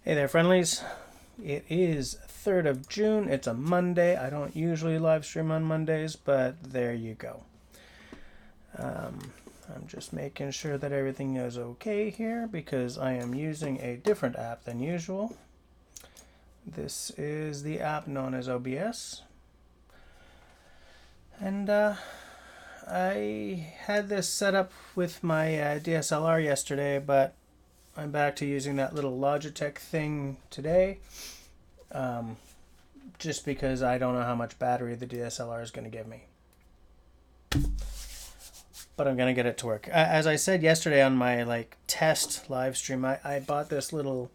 Hey there, friendlies. It is 3rd of June. It's a Monday. I don't usually live stream on Mondays, but there you go. I'm just making sure that everything is okay here because I am using a different app than usual. This is the app known as OBS. And I had this set up with my DSLR yesterday, but I'm back to using that little Logitech thing today, just because I don't know how much battery the DSLR is going to give me. But I'm going to get it to work. As I said yesterday on my test live stream, I bought this little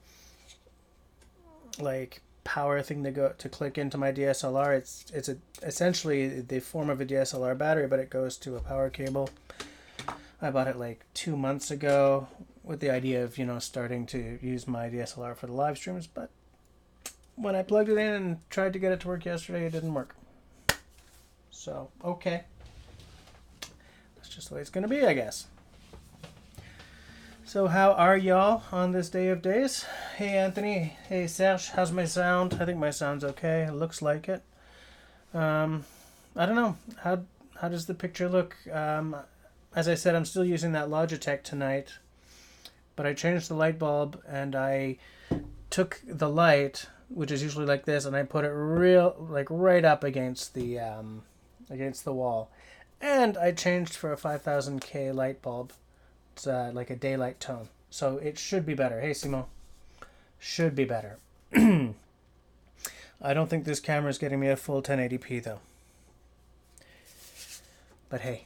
power thing to click into my DSLR. It's essentially the form of a DSLR battery, but it goes to a power cable. I bought it 2 months ago with the idea of, starting to use my DSLR for the live streams, but when I plugged it in and tried to get it to work yesterday, it didn't work. So, okay. That's just the way it's going to be, I guess. So how are y'all on this day of days? Hey, Anthony. Hey, Serge. How's my sound? I think my sound's okay. It looks like it. I don't know. How does the picture look? As I said, I'm still using that Logitech tonight, but I changed the light bulb and I took the light, which is usually like this, and I put it right up against the wall, and I changed for a 5000K light bulb. It's like a daylight tone, so it should be better. Hey, Simo, should be better. I don't think this camera is getting me a full 1080p though, but hey.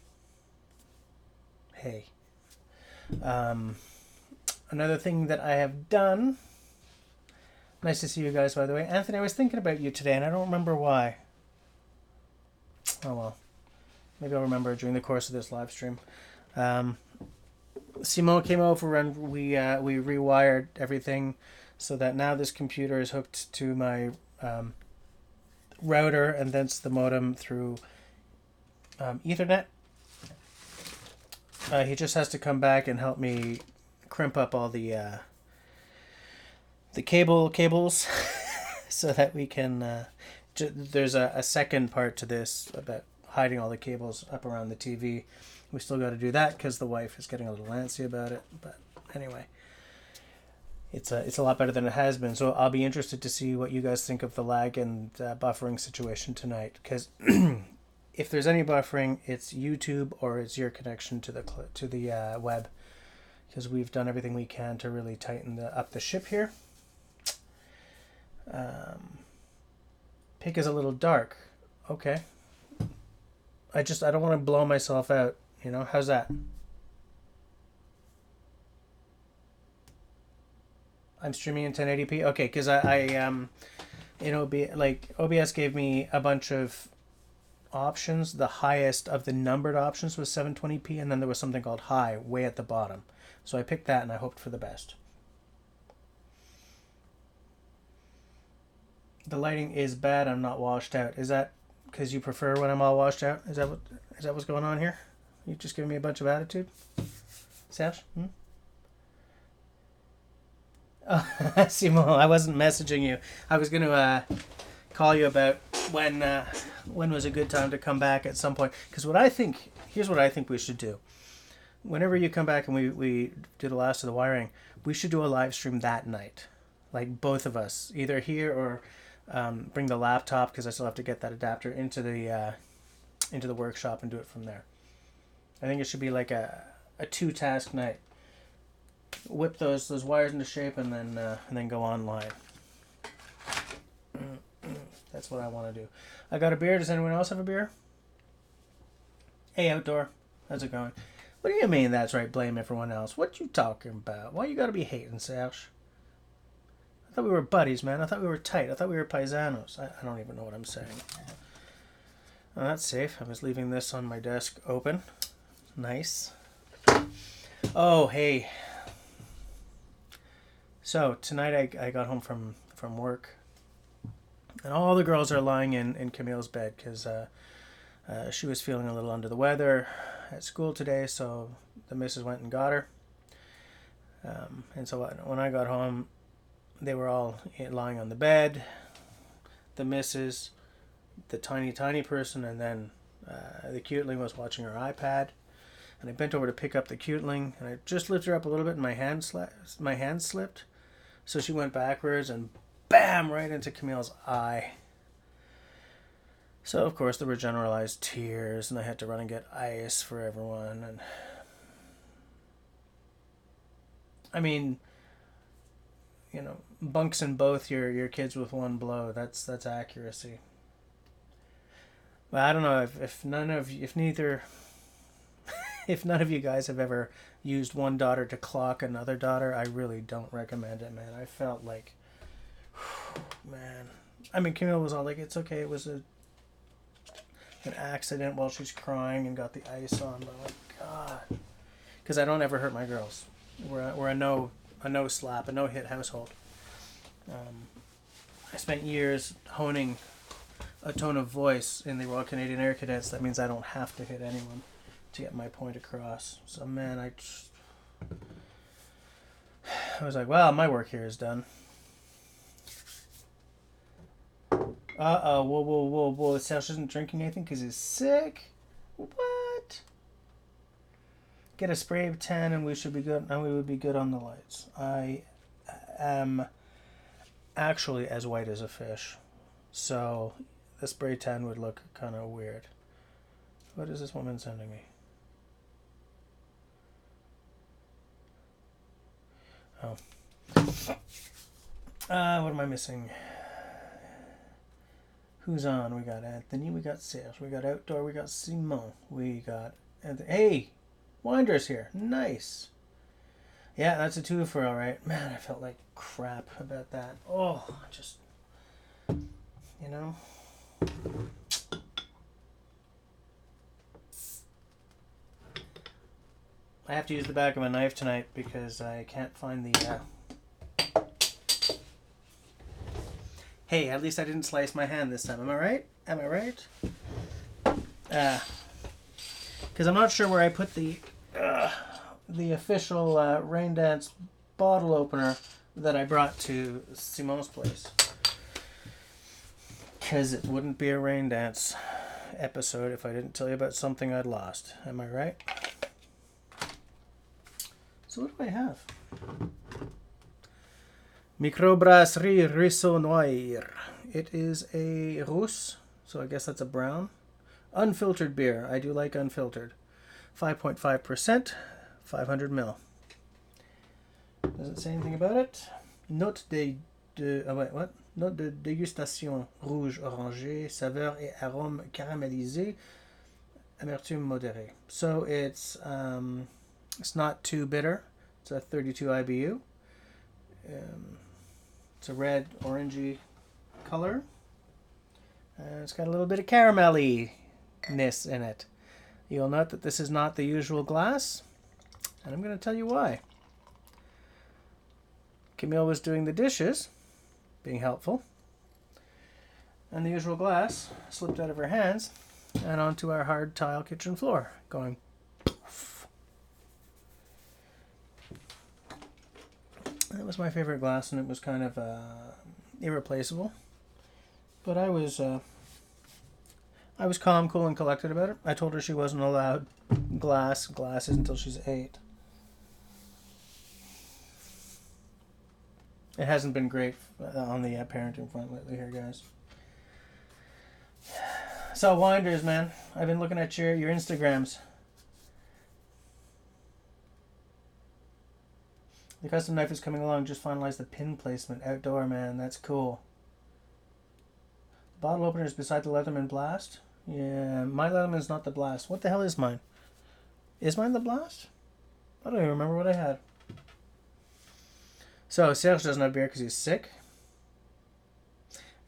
Another thing that I have done. Nice to see you guys, by the way. Anthony, I was thinking about you today, and I don't remember why. Oh well, maybe I'll remember during the course of this live stream. Simone came over and we rewired everything so that now this computer is hooked to my router and thence the modem through Ethernet. He just has to come back and help me crimp up all the cables so that we can there's a second part to this about hiding all the cables up around the TV. We still got to do that because the wife is getting a little antsy about it, but anyway, it's a lot better than it has been. So I'll be interested to see what you guys think of the lag and buffering situation tonight, because if there's any buffering, it's YouTube or it's your connection to the web, because we've done everything we can to really tighten up the ship here. Pick is a little dark. Okay. I don't want to blow myself out. How's that? I'm streaming in 1080p. Okay, because OBS gave me a bunch of options. The highest of the numbered options was 720p, and then there was something called high way at the bottom. So I picked that, and I hoped for the best. The lighting is bad. I'm not washed out. Is that because you prefer when I'm all washed out? Is that what's going on here? You just giving me a bunch of attitude, Serge? Oh, Simo, I wasn't messaging you. I was going to call you about when was a good time to come back at some point. Because here's what I think we should do. Whenever you come back and we do the last of the wiring, we should do a live stream that night. Like both of us, either here or bring the laptop, because I still have to get that adapter into the workshop and do it from there. I think it should be like a 2-task night. Whip those wires into shape and then go online. That's what I want to do. I got a beer. Does anyone else have a beer? Hey, Outdoor. How's it going? What do you mean that's right, blame everyone else? What you talking about? Why you gotta be hating, Serge? I thought we were buddies, man. I thought we were tight. I thought we were paisanos. I don't even know what I'm saying. Oh, that's safe. I was leaving this on my desk open. Nice. Oh, hey. So, tonight I got home from work. And all the girls are lying in Camille's bed because she was feeling a little under the weather at school today, so the missus went and got her. And so when I got home, they were all lying on the bed. The missus, the tiny person, and then the cuteling was watching her iPad. And I bent over to pick up the cuteling, and I just lifted her up a little bit, and my hand slipped. So she went backwards, and bam, right into Camille's eye. So, of course, there were generalized tears, and I had to run and get ice for everyone. And I mean, you know, bunks in both your kids with one blow. That's accuracy. But I don't know if none of you guys have ever used one daughter to clock another daughter. I really don't recommend it, man. I felt like, man. I mean, Camille was all like, "It's okay. It was an accident," while she's crying and got the ice on. But I'm like, God, because I don't ever hurt my girls. We're a no slap, a no hit household. I spent years honing a tone of voice in the Royal Canadian Air Cadets. That means I don't have to hit anyone to get my point across. So, man, I was like, well, my work here is done. Whoa. Serge isn't drinking anything because he's sick? What? Get a spray of tan and we should be good, and we would be good on the lights. I am actually as white as a fish. So the spray tan would look kind of weird. What is this woman sending me? Oh. What am I missing? Who's on? We got Anthony, we got Serge, we got Outdoor, we got Simon, we got Anthony. Hey! Winder's here. Nice. Yeah, that's a 2 for all right. Man, I felt like crap about that. Oh, just, you know. I have to use the back of a knife tonight because I can't find the... Hey, at least I didn't slice my hand this time. Am I right? Am I right? Because I'm not sure where I put the official Rain Dance bottle opener that I brought to Simon's place. Because it wouldn't be a Rain Dance episode if I didn't tell you about something I'd lost. Am I right? So what do I have? Microbrasserie Ruisseau Noir. It is a Russe, so I guess that's a brown. Unfiltered beer. I do like unfiltered. 5.5%, 500 ml. Does it say anything about it? Note de dégustation rouge orangé, saveur et arôme caramélisé, amertume modérée. So it's not too bitter. It's a 32 IBU. It's a red orangey color. And it's got a little bit of caramelly-ness in it. You'll note that this is not the usual glass, and I'm going to tell you why. Camille was doing the dishes, being helpful, and the usual glass slipped out of her hands and onto our hard tile kitchen floor, going poof. That was my favorite glass, and it was kind of irreplaceable. But I was calm, cool, and collected about it. I told her she wasn't allowed glasses until she's 8. It hasn't been great on the parenting front lately here, guys. So, Winders, man. I've been looking at your Instagrams. The custom knife is coming along. Just finalized the pin placement. Outdoor, man. That's cool. Bottle opener is beside the Leatherman Blast. Yeah, my Leatherman is not the Blast. What the hell is mine? Is mine the Blast? I don't even remember what I had. So, Serge doesn't have beer because he's sick.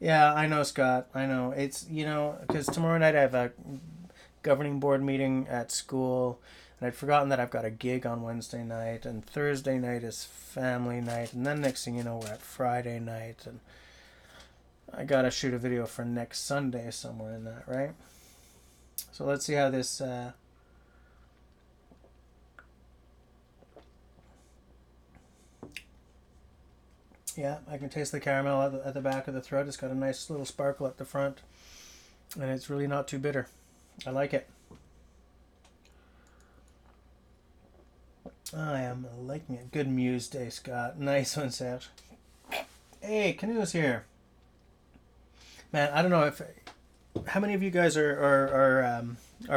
Yeah, I know, Scott. I know. It's, because tomorrow night I have a governing board meeting at school, and I'd forgotten that I've got a gig on Wednesday night, and Thursday night is family night, and then next thing you know, we're at Friday night, and I gotta shoot a video for next Sunday somewhere in that, right? So let's see how this Yeah, I can taste the caramel at the back of the throat. It's got a nice little sparkle at the front, and it's really not too bitter. I like it. I am liking it. Good Muse Day, Scott. Nice one, Serge. Hey, Canoe's here. Man, I don't know if how many of you guys are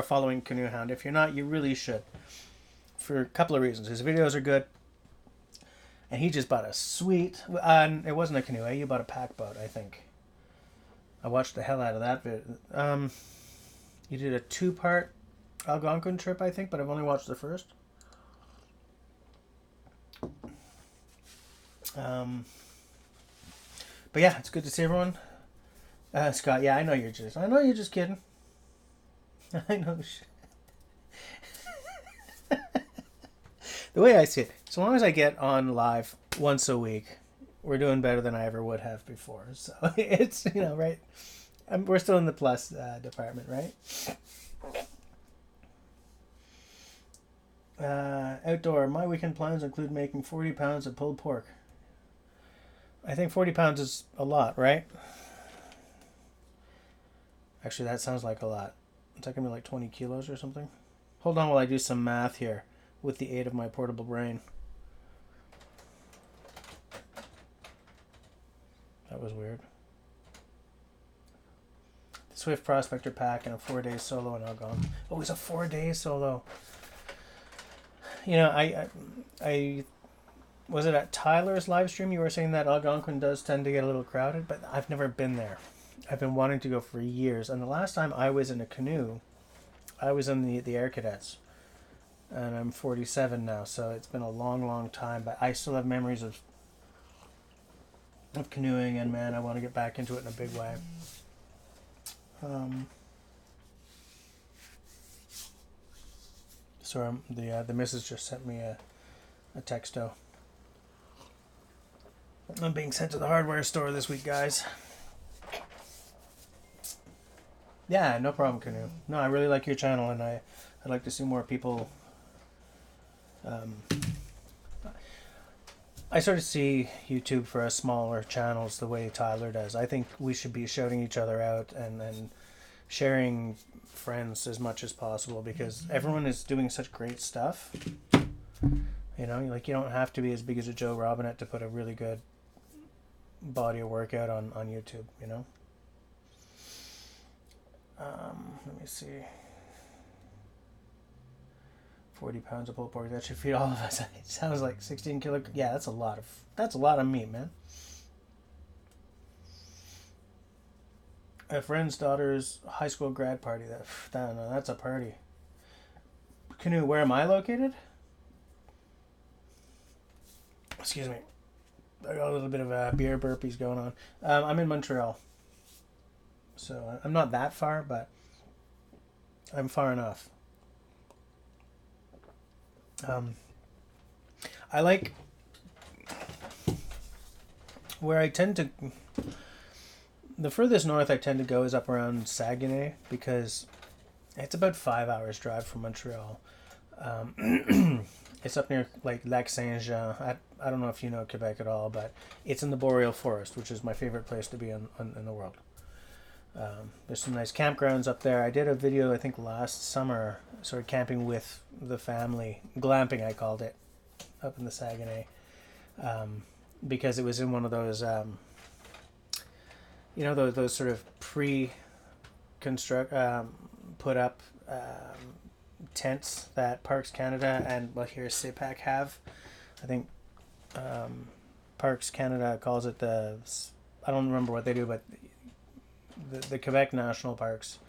following Canoe Hound. If you're not, you really should. For a couple of reasons. His videos are good, and he just bought a sweet. It wasn't a canoe. You bought a pack boat, I think. I watched the hell out of that video. You did a 2-part Algonquin trip, I think, but I've only watched the first. But yeah, it's good to see everyone. Scott, yeah, I know you're just kidding. I know. The way I see it, so long as I get on live once a week, we're doing better than I ever would have before. So it's, right? We're still in the plus department, right? Outdoor, my weekend plans include making 40 pounds of pulled pork. I think 40 pounds is a lot, right? Actually, that sounds like a lot. It's like going to be like 20 kilos or something. Hold on while I do some math here with the aid of my portable brain. That was weird. The Swift Prospector pack and a 4-day solo in Algonquin. Oh, it's a 4-day solo. I was it at Tyler's live stream? You were saying that Algonquin does tend to get a little crowded, but I've never been there. I've been wanting to go for years, and the last time I was in a canoe, I was in the Air Cadets, and I'm 47 now, so it's been a long, long time, but I still have memories of canoeing, and man, I want to get back into it in a big way. Sorry, the missus just sent me a texto. I'm being sent to the hardware store this week, guys. Yeah, no problem, Canoe. No, I really like your channel, and I'd like to see more people. I sort of see YouTube for us smaller channels the way Tyler does. I think we should be shouting each other out and sharing friends as much as possible, because everyone is doing such great stuff. You don't have to be as big as a Joe Robinette to put a really good body of work out on YouTube, Let me see. 40 pounds of pulled pork, that should feed all of us. It sounds like 16 kilo. Yeah, that's a lot of meat, man. A friend's daughter's high school grad party. That's a party. Canoe, where am I located? Excuse me. I got a little bit of beer burpees going on. I'm in Montreal. So I'm not that far, but I'm far enough. I like where I tend to... The furthest north I tend to go is up around Saguenay, because it's about 5 hours drive from Montreal. It's up near like Lac Saint-Jean. I don't know if you know Quebec at all, but it's in the Boreal Forest, which is my favorite place to be in the world. There's some nice campgrounds up there. I did a video, I think last summer, sort of camping with the family. Glamping, I called it, up in the Saguenay. Because it was in one of those, those sort of pre-construct, put up tents that Parks Canada and here CPAC have. I think Parks Canada calls it I don't remember what they do, but the Quebec National Parks,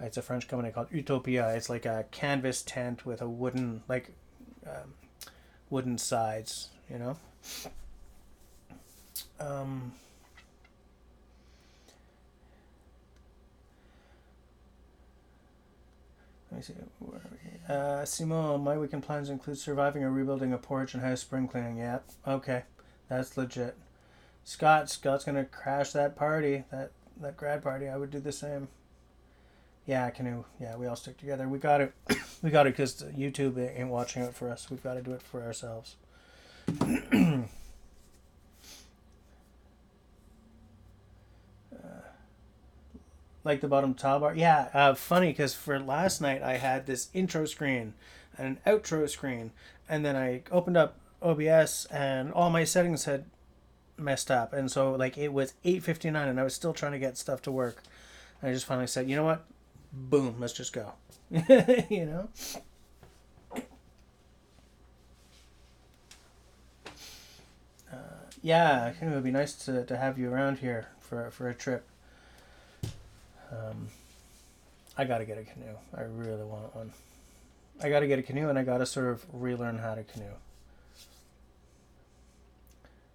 it's a French company called Utopia. It's like a canvas tent with a wooden sides, Let me see. Where are we? Simon, my weekend plans include surviving or rebuilding a porch and house spring cleaning. Yeah, okay, that's legit. Scott's gonna crash that party, that grad party. I would do the same. Yeah, Canoe. Yeah, we all stick together. We got it. We got it because YouTube ain't watching out for us. We've got to do it for ourselves. Like the bottom toolbar. Yeah, funny because for last night I had this intro screen and an outro screen, and then I opened up OBS and all my settings had messed up, and so like it was 8:59 and I was still trying to get stuff to work. And I just finally said, you know what? Boom, let's just go. You know? Yeah, I think it would be nice to have you around here for a trip. I gotta get a canoe. I really want one. I gotta get a canoe, and I gotta sort of relearn how to canoe.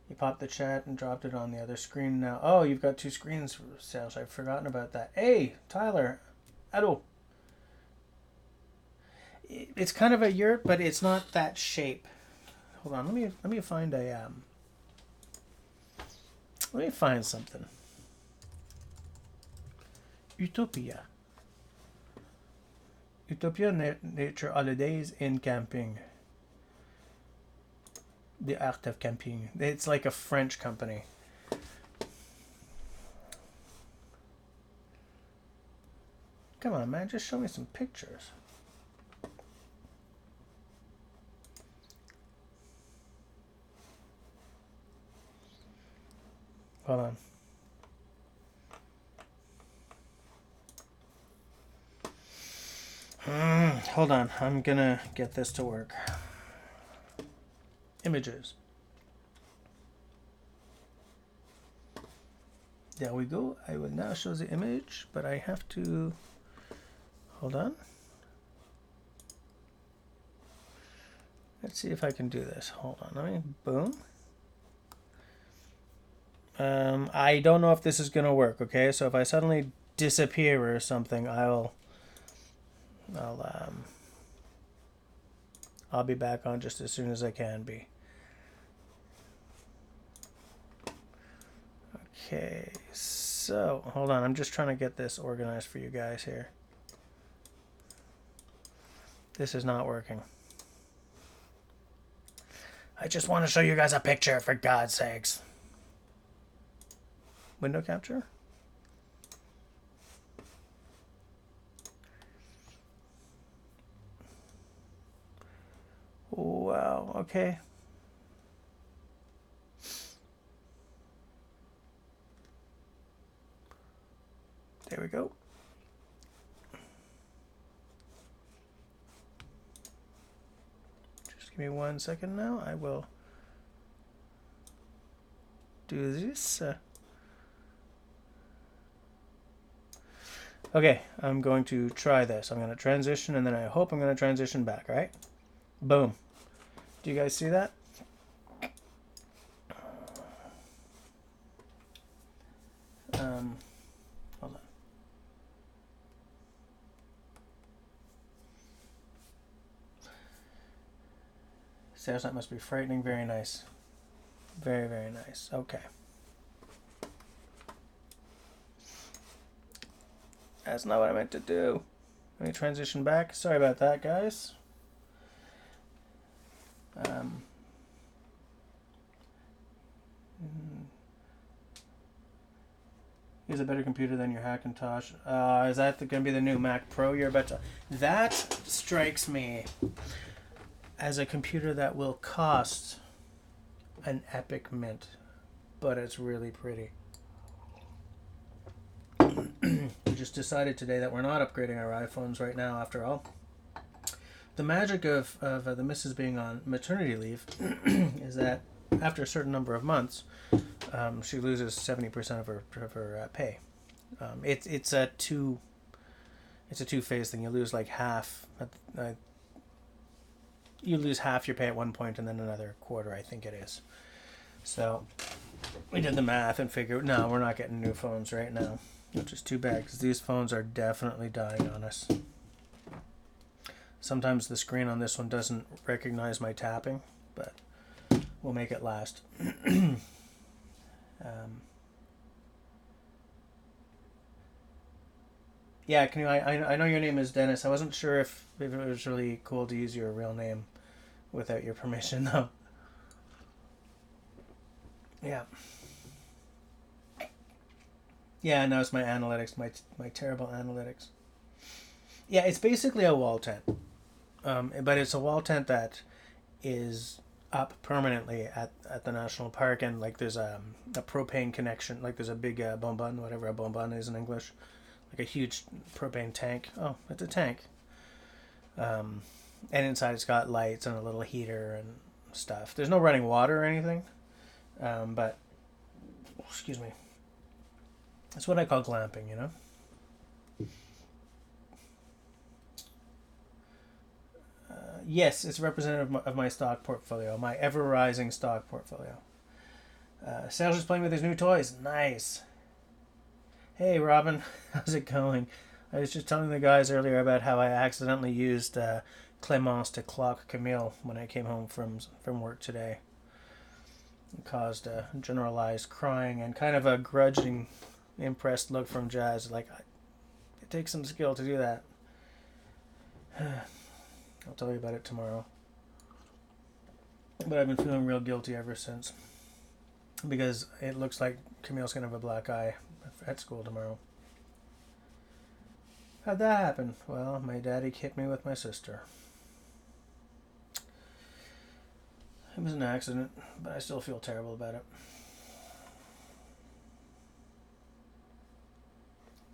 You popped the chat and dropped it on the other screen now. Oh, you've got two screens, Sales. I've forgotten about that. Hey, Tyler. Hello. It's kind of a yurt, but it's not that shape. Hold on, let me find a let me find something. Utopia. Utopia Nature Holidays in Camping. The Art of Camping. It's like a French company. Come on, man, just show me some pictures. Hold on. Hold on, I'm gonna get this to work. Images. There we go. I will now show the image, but I have to... Hold on. Let's see if I can do this. Hold on, let me... Boom. I don't know if this is gonna work, okay? So if I suddenly disappear or something, I'll be back on just as soon as I can be. Okay, so hold on, I'm just trying to get this organized for you guys here. This is not working. I just want to show you guys a picture, for God's sakes. Window capture? Wow, okay. There we go. Just give me 1 second now. I will do this. Okay, I'm going to try this. I'm going to transition, and then I hope I'm going to transition back, right? Boom. Do you guys see that? Hold on. Sales, that must be frightening. Very nice. Very, very nice. Okay. That's not what I meant to do. Let me transition back. Sorry about that, guys. Use a better computer than your Hackintosh. Is that going to be the new Mac Pro you're about to... That strikes me as a computer that will cost an epic mint, but it's really pretty. We just decided today that we're not upgrading our iPhones right now, after all. The magic of the missus being on maternity leave is that after a certain number of months, she loses 70% of her pay. It's a two-phase thing. You lose like half. You lose half your pay at one point, and then another quarter, I think it is. So we did the math and figured, no, we're not getting new phones right now, which is too bad because these phones are definitely dying on us. Sometimes the screen on this one doesn't recognize my tapping, but we'll make it last. Yeah, can you? I know your name is Dennis. I wasn't sure if it was really cool to use your real name without your permission, though. Yeah. Yeah, no, it's my analytics, my terrible analytics. Yeah, it's basically a wall tent, but it's a wall tent that is up permanently at the national park, and like there's a propane connection, like there's a big bonbon, whatever a bonbon is in English, like a huge propane tank. Oh, it's a tank. And inside it's got lights and a little heater and stuff. There's no running water or anything, but excuse me. That's what I call glamping, you know. Yes, it's representative of my stock portfolio, my ever-rising stock portfolio. Serge is playing with his new toys. Nice. Hey, Robin. How's it going? I was just telling the guys earlier about how I accidentally used Clemence to clock Camille when I came home from work today. It caused a generalized crying and kind of a grudging, impressed look from Jazz. Like, it takes some skill to do that. I'll tell you about it tomorrow. But I've been feeling real guilty ever since. Because it looks like Camille's going to have a black eye at school tomorrow. How'd that happen? Well, my daddy hit me with my sister. It was an accident, but I still feel terrible about it.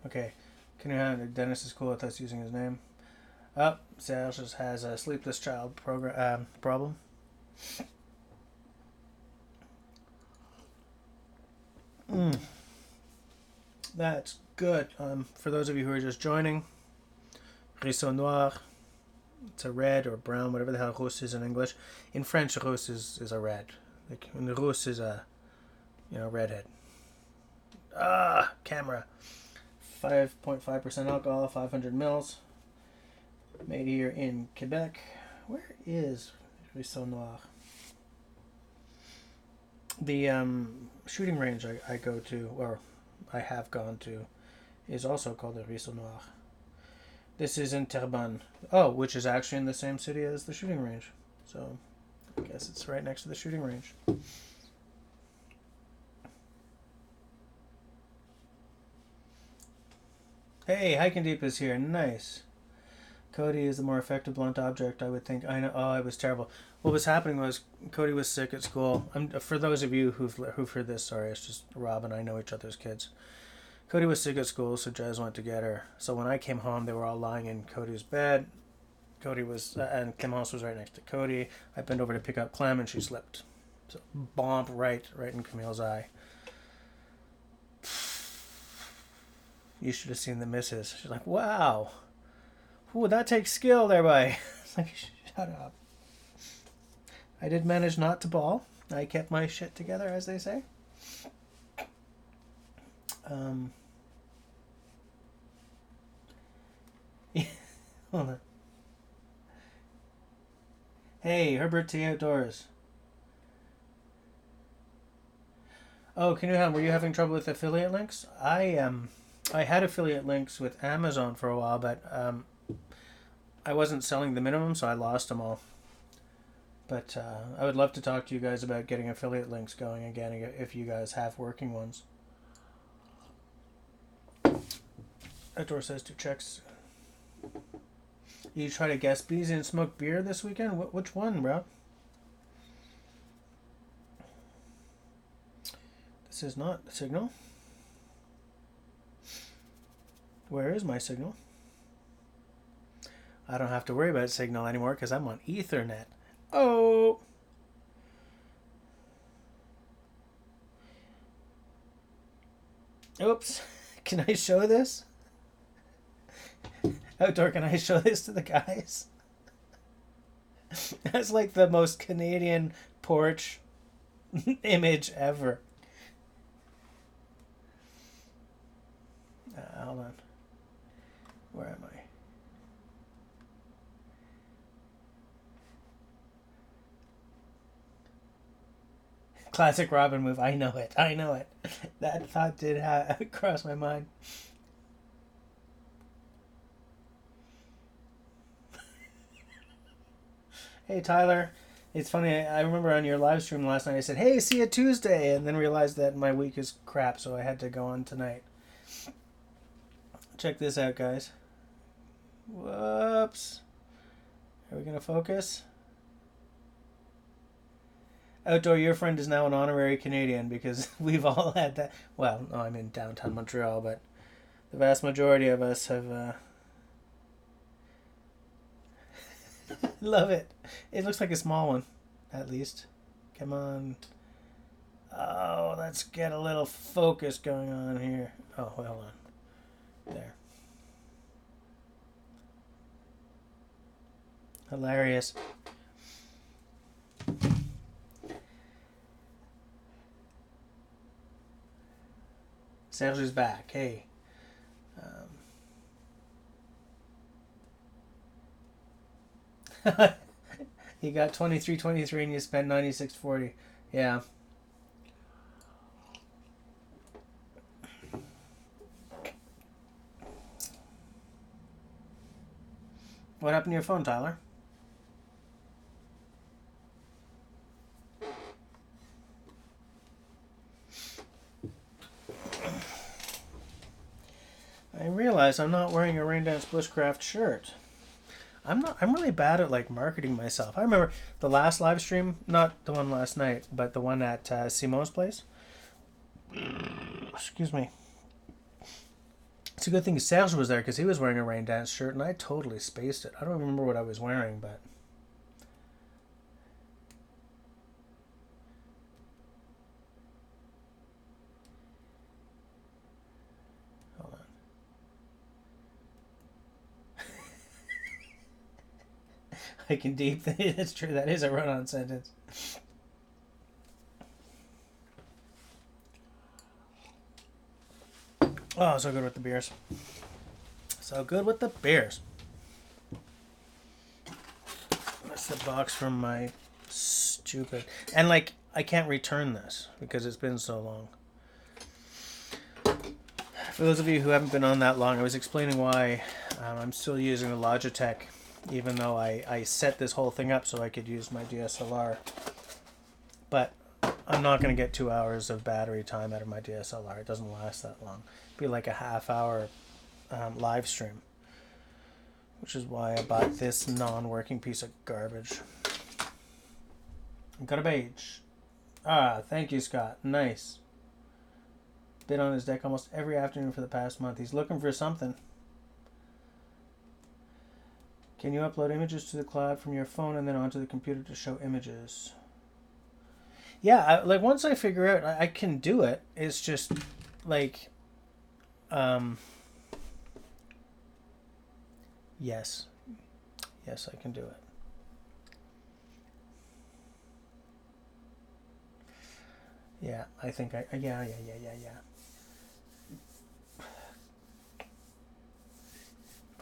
Okay, can you have Dennis is cool with us using his name? Serge has a sleepless child problem. That's good. For those of you who are just joining, Risson Noir, it's a red or brown, whatever the hell rousse is in English. In French, rousse is a red. Like, and the rousse is a, redhead. Camera. 5.5% alcohol, 500 mils. Made here in Quebec. Where is Risson Noir? The shooting range I go to, or I have gone to, is also called the Risson Noir. This is in Terrebonne. Oh, which is actually in the same city as the shooting range. So, I guess it's right next to the shooting range. Hey, Hiking Deep is here. Nice. Cody is the more effective blunt object, I would think. I know. Oh, it was terrible. What was happening was Cody was sick at school. For those of you who've heard this, sorry, it's just Rob and I know each other's kids. Cody was sick at school, so Jazz went to get her. So when I came home, they were all lying in Cody's bed. Cody was, and Clemence was right next to Cody. I bent over to pick up Clem, and she slipped. So bomb right in Camille's eye. You should have seen the misses. She's like, wow. Ooh, that takes skill there, boy. It's like, shut up. I did manage not to bawl. I kept my shit together, as they say. Hold on. Hey, Herbert T. Outdoors. Oh, Canoehound, were you having trouble with affiliate links? I had affiliate links with Amazon for a while, but I wasn't selling the minimum, so I lost them all. But I would love to talk to you guys about getting affiliate links going again if you guys have working ones. Outdoor says 2 checks. You try to guess bees and smoke beer this weekend? Which one, bro? This is not a signal. Where is my signal? I don't have to worry about signal anymore because I'm on Ethernet. Oh! Oops. Can I show this? Outdoor, can I show this to the guys? That's like the most Canadian porch image ever. Hold on. Where am I? Classic Robin move. I know it. That thought did cross my mind. Hey, Tyler. It's funny. I remember on your live stream last night I said, hey, see you Tuesday, and then realized that my week is crap, so I had to go on tonight. Check this out, guys. Whoops. Are we going to focus? Outdoor, your friend is now an honorary Canadian because we've all had that. Well, no, I'm in downtown Montreal, but the vast majority of us have. Love it. It looks like a small one, at least. Come on. Oh, let's get a little focus going on here. Oh, well, hold on. There. Hilarious. Serge's back. Hey. You got 23.23 and you spent 96.40. Yeah. What happened to your phone, Tyler? I realize I'm not wearing a Raindance Bushcraft shirt. I'm really bad at like marketing myself. I remember the last live stream, not the one last night, but the one at Simone's place. Excuse me. It's a good thing Serge was there because he was wearing a Rain Dance shirt and I totally spaced it. I don't remember what I was wearing, but... Hold on. I can deep. That's true. That is a run-on sentence. Oh, so good with the beers. So good with the beers. That's the box from my stupid... And, like, I can't return this because it's been so long. For those of you who haven't been on that long, I was explaining why I'm still using the Logitech, even though I set this whole thing up so I could use my DSLR. But I'm not going to get 2 hours of battery time out of my DSLR. It doesn't last that long. It'd be like a half-hour live stream, which is why I bought this non-working piece of garbage. Got a beige. Ah, thank you, Scott. Nice. Been on his deck almost every afternoon for the past month. He's looking for something. Can you upload images to the cloud from your phone and then onto the computer to show images? Yeah, like once I figure out I can do it, it's just like, yes, I can do it. Yeah, I think yeah.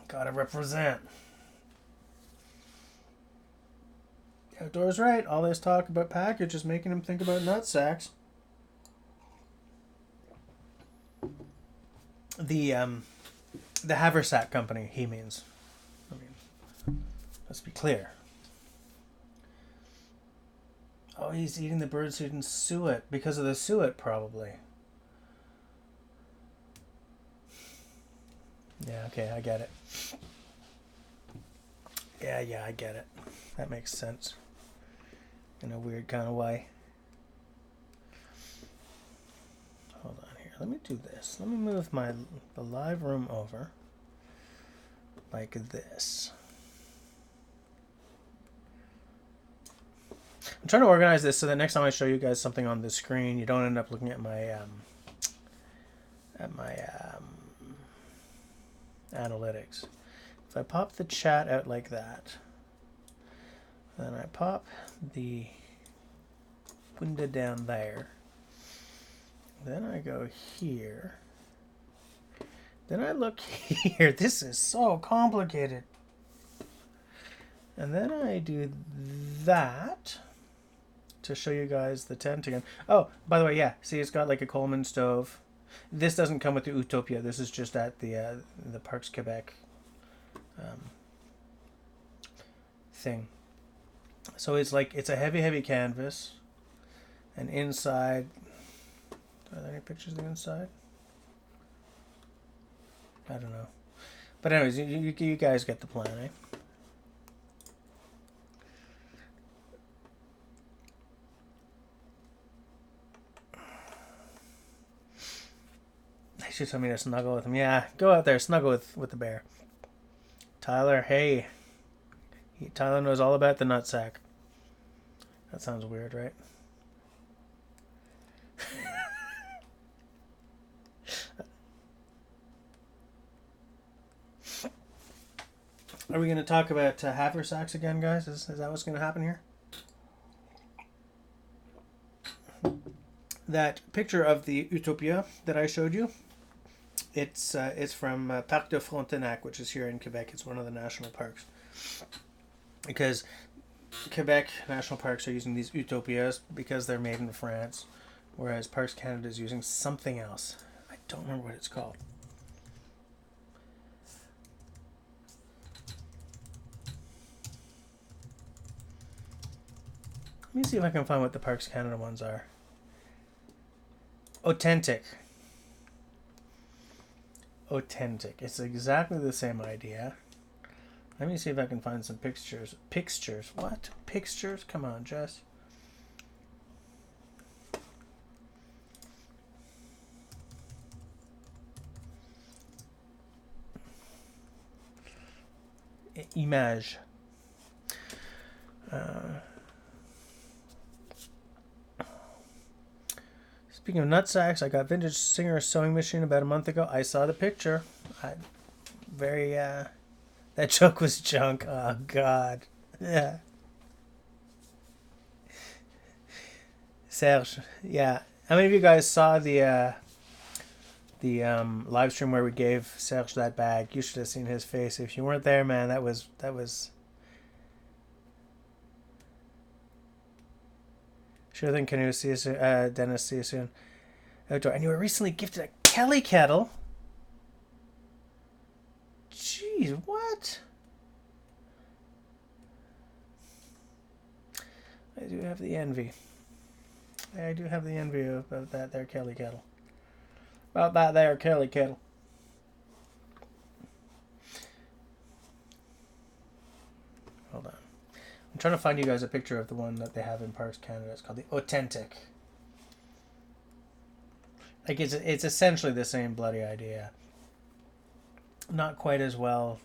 Gotta represent. Outdoors right. All this talk about package is making him think about nut sacks. The haversack company, he means. I mean, let's be clear. Oh, he's eating the birdseed and suet because of the suet, probably. Yeah, okay, I get it. Yeah, I get it. That makes sense. In a weird kind of way. Hold on here. Let me do this. Let me move the live room over like this. I'm trying to organize this so that next time I show you guys something on the screen, you don't end up looking at my analytics. If I pop the chat out like that, then I pop the window down there, then I go here, then I look here. This is so complicated. And then I do that to show you guys the tent again. Oh, by the way, yeah, see, it's got like a Coleman stove. This doesn't come with the Utopia. This is just at the Parks Quebec thing. So it's like, it's a heavy canvas, and inside, are there any pictures of the inside? I don't know. But anyways, you guys get the plan, eh? They should tell me to snuggle with him. Yeah, go out there, snuggle with the bear. Tyler, hey. Tyler knows all about the nutsack. That sounds weird, right? Are we going to talk about haversacks again, guys? Is that what's going to happen here? That picture of the Utopia that I showed you, it's from Parc de Frontenac, which is here in Quebec. It's one of the national parks. Because Quebec national parks are using these Utopias because they're made in France, whereas Parks Canada is using something else. I don't remember what it's called. Let me see if I can find what the Parks Canada ones are. Authentic. It's exactly the same idea. Let me see if I can find some pictures. Pictures? What? Pictures? Come on, Jess. Image. Speaking of nutsacks, I got vintage Singer sewing machine about a month ago. I saw the picture. That joke was junk. Oh God. Yeah. Serge. Yeah. How many of you guys saw the live stream where we gave Serge that bag? You should have seen his face. If you weren't there, man, that was. Sure thing, Canoe. See you soon. Dennis, see you soon. Outdoor. And you were recently gifted a Kelly kettle. Jeez, what? I do have the envy. I do have the envy about that there Kelly kettle. About that there Kelly kettle. Hold on. I'm trying to find you guys a picture of the one that they have in Parks Canada. It's called the Authentic. Like it's essentially the same bloody idea. Not quite as well.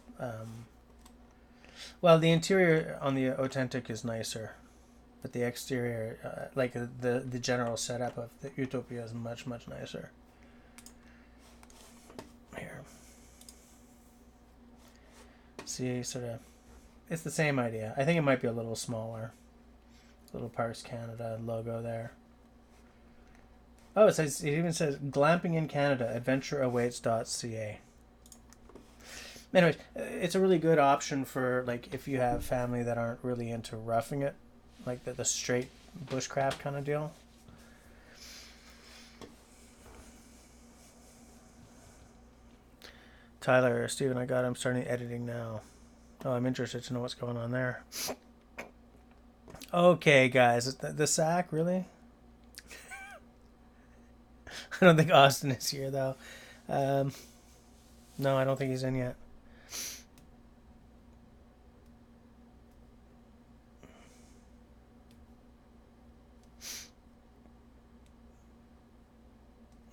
Well, the interior on the Authentic is nicer, but the exterior, like the general setup of the Utopia, is much nicer. Here, see, sort of, it's the same idea. I think it might be a little smaller. Little Parks Canada logo there. Oh, it even says glamping in Canada, adventureawaits.ca. Anyways, it's a really good option for like if you have family that aren't really into roughing it, like the straight bushcraft kind of deal. Tyler, Steven, I got him starting editing now. Oh, I'm interested to know what's going on there. Okay, guys, the sack, really? I don't think Austin is here, though. No, I don't think he's in yet.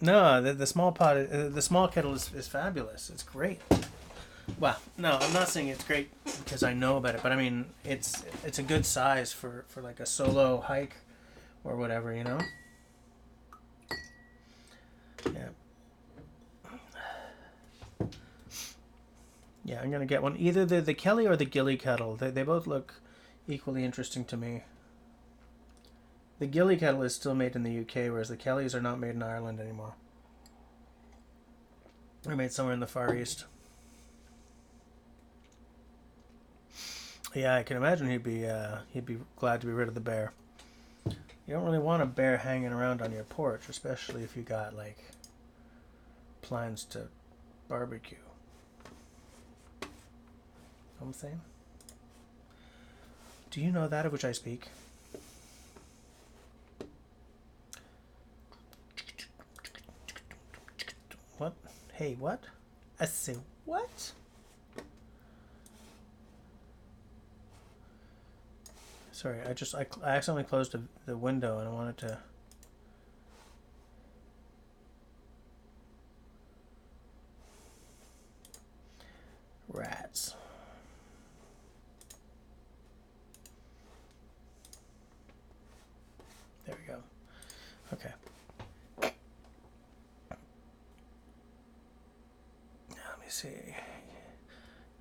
No, the small pot, the small kettle is fabulous. It's great. Well, no, I'm not saying it's great because I know about it, but I mean it's a good size for like a solo hike or whatever, you know. Yeah. Yeah, I'm gonna get one. Either the Kelly or the Gilly kettle. They both look equally interesting to me. The Gilly kettle is still made in the UK, whereas the Kellys are not made in Ireland anymore. They're made somewhere in the Far East. Yeah, I can imagine he'd be glad to be rid of the bear. You don't really want a bear hanging around on your porch, especially if you got like plans to barbecue. Know what I'm saying? Do you know that of which I speak? What? Hey, what? I say, what? Sorry, I accidentally closed the window and I wanted to. Rats. There we go. Okay. Let me see.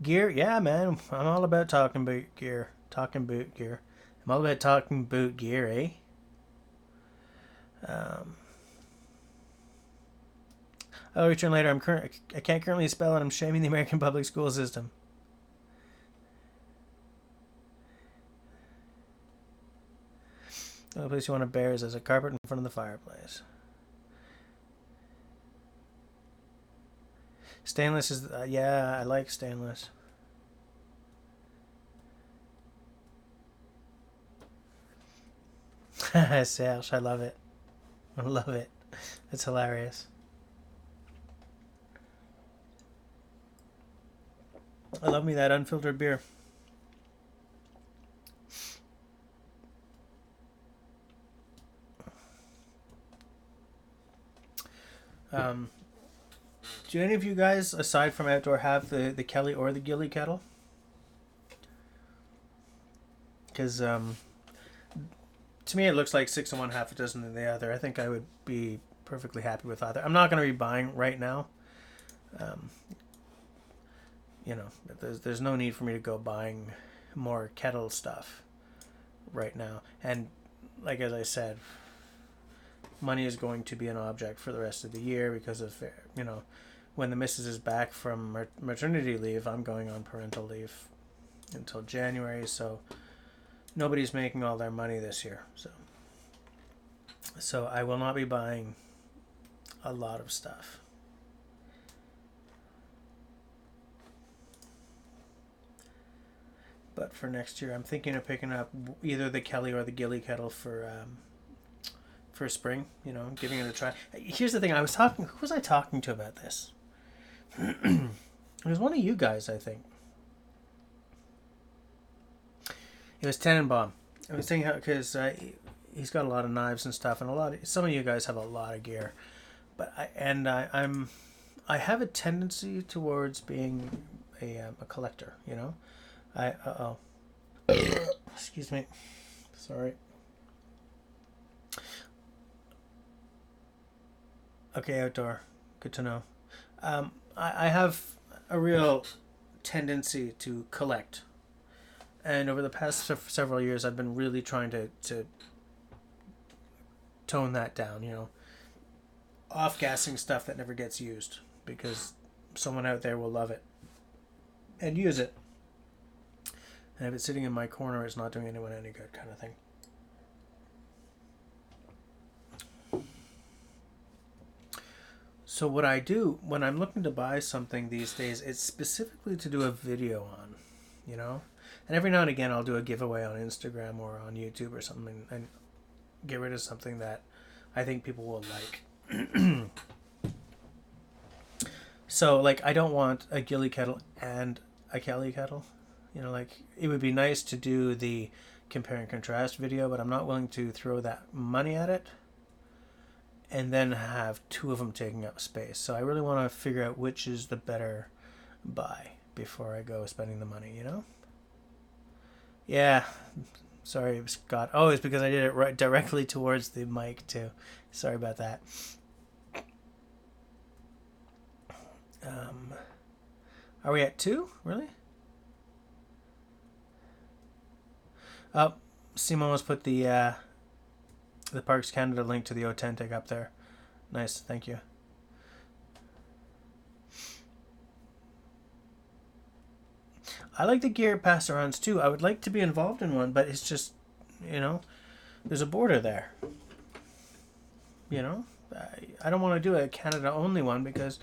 Gear, yeah, man. I'm all about talking boot gear. Talking boot gear. I'm all about talking boot gear, eh? I'll return later. I can't currently spell and I'm shaming the American public school system. The only place you want to bear is as a carpet in front of the fireplace. Stainless is, yeah, I like stainless. Serge, I love it. I love it. It's hilarious. I love me that unfiltered beer. Do any of you guys, aside from outdoor, have the Kelly or the Gilly kettle? Because to me it looks like 6 in one, half a dozen in the other. I think I would be perfectly happy with either. I'm not going to be buying right now. You know, there's no need for me to go buying more kettle stuff right now. And like as I said, money is going to be an object for the rest of the year because of, you know, when the missus is back from maternity leave, I'm going on parental leave until January, so nobody's making all their money this year. So I will not be buying a lot of stuff. But for next year, I'm thinking of picking up either the Kelly or the Gilly kettle for spring. You know, giving it a try. Here's the thing: who was I talking to about this? It was one of you guys, I think. It was Tenenbaum. I was thinking because he's got a lot of knives and stuff, and some of you guys have a lot of gear, but I have a tendency towards being a collector. You know, excuse me, sorry. Okay, outdoor, good to know. I have a real tendency to collect. And over the past several years, I've been really trying to tone that down, you know. Off-gassing stuff that never gets used because someone out there will love it and use it. And if it's sitting in my corner, it's not doing anyone any good, kind of thing. So what I do when I'm looking to buy something these days, it's specifically to do a video on, you know. And every now and again, I'll do a giveaway on Instagram or on YouTube or something and get rid of something that I think people will like. So, like, I don't want a Gilly kettle and a Kelly kettle. You know, like, it would be nice to do the compare and contrast video, but I'm not willing to throw that money at it and then have 2 of them taking up space. So I really want to figure out which is the better buy before I go spending the money, you know? Yeah, sorry, Scott. Oh, it's because I did it right directly towards the mic too. Sorry about that. Are we at 2? Really? Oh, Simon has put the Parks Canada link to the Authentic up there. Nice, thank you. I like the gear pass-arounds too. I would like to be involved in one, but it's just, you know, there's a border there. You know, I don't want to do a Canada-only one because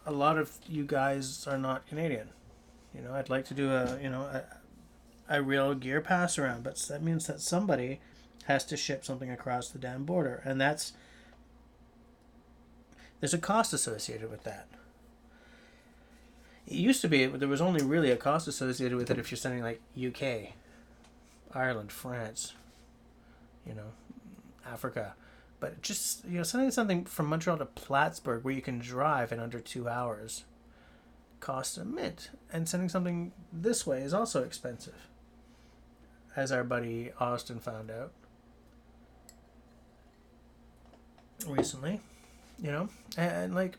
a lot of you guys are not Canadian. You know, I'd like to do a real gear pass-around, but that means that somebody has to ship something across the damn border, and there's a cost associated with that. It used to be there was only really a cost associated with it if you're sending like UK, Ireland, France, Africa. But just sending something from Montreal to Plattsburgh where you can drive in under 2 hours costs a mint, and sending something this way is also expensive, as our buddy Austin found out recently. And like,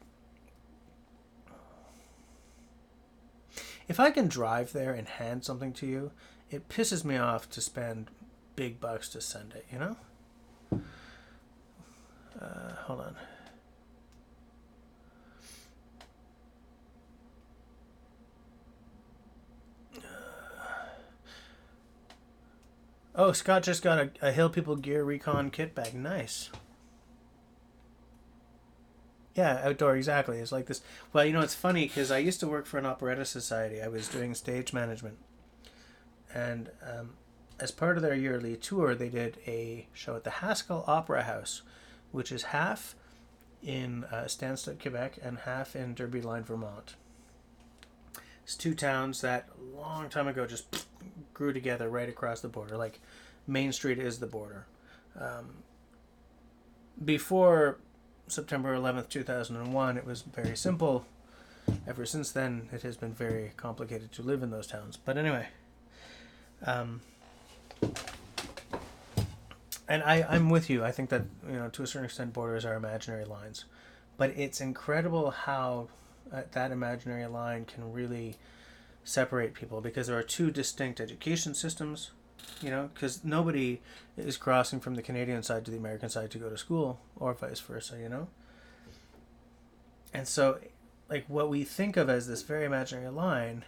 if I can drive there and hand something to you, it pisses me off to spend big bucks to send it, hold on. Oh, Scott just got a Hill People Gear Recon kit bag. Nice. Yeah, outdoor, exactly. It's like this. Well, it's funny because I used to work for an operetta society. I was doing stage management. And as part of their yearly tour, they did a show at the Haskell Opera House, which is half in Stansted, Quebec, and half in Derby Line, Vermont. It's two towns that a long time ago just grew together right across the border. Like, Main Street is the border. Before September 11th, 2001, it was very simple. Ever since then, it has been very complicated to live in those towns. But anyway, and I'm with you. I think that, to a certain extent, borders are imaginary lines. But it's incredible how that imaginary line can really separate people, because there are two distinct education systems, because nobody is crossing from the Canadian side to the American side to go to school, or vice versa, And so, like, what we think of as this very imaginary line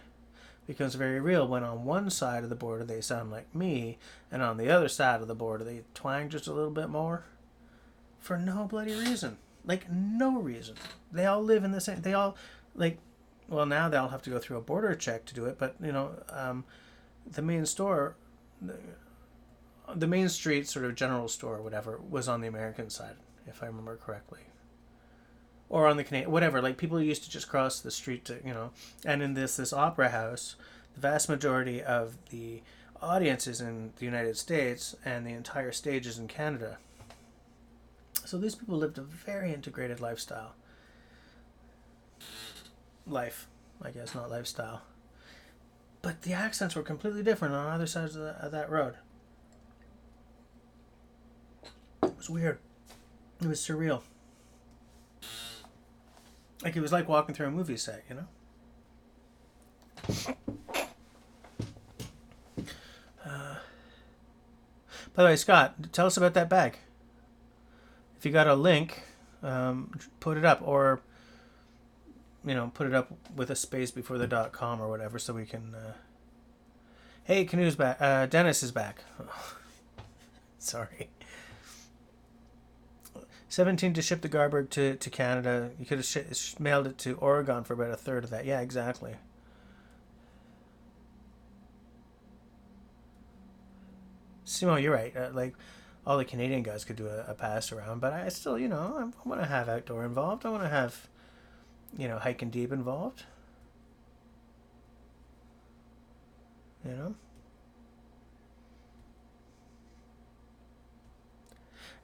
becomes very real when on one side of the border they sound like me, and on the other side of the border they twang just a little bit more for no bloody reason. Like, no reason. They all live in the same... They all, like... Well, now they'll have to go through a border check to do it, but, the main store... The main street sort of general store or whatever was on the American side, if I remember correctly. Or on the Canadian... Whatever. Like, people used to just cross the street to, And in this opera house, the vast majority of the audience is in the United States, and the entire stage is in Canada. So these people lived a very integrated lifestyle. Life, I guess, not lifestyle. But the accents were completely different on either sides of that road. It was weird. It was surreal. Like, it was like walking through a movie set, By the way, Scott, tell us about that bag. If you got a link, put it up, or put it up with a space before the .com or whatever, so we can. Hey, Canoe's back. Dennis is back. Oh, sorry. 17 to ship the Garberg to Canada. You could have mailed it to Oregon for about a third of that. Yeah, exactly. Simo, you're right. Like, all the Canadian guys could do a pass around, but I still, I want to have outdoor involved. I want to have, hiking deep involved.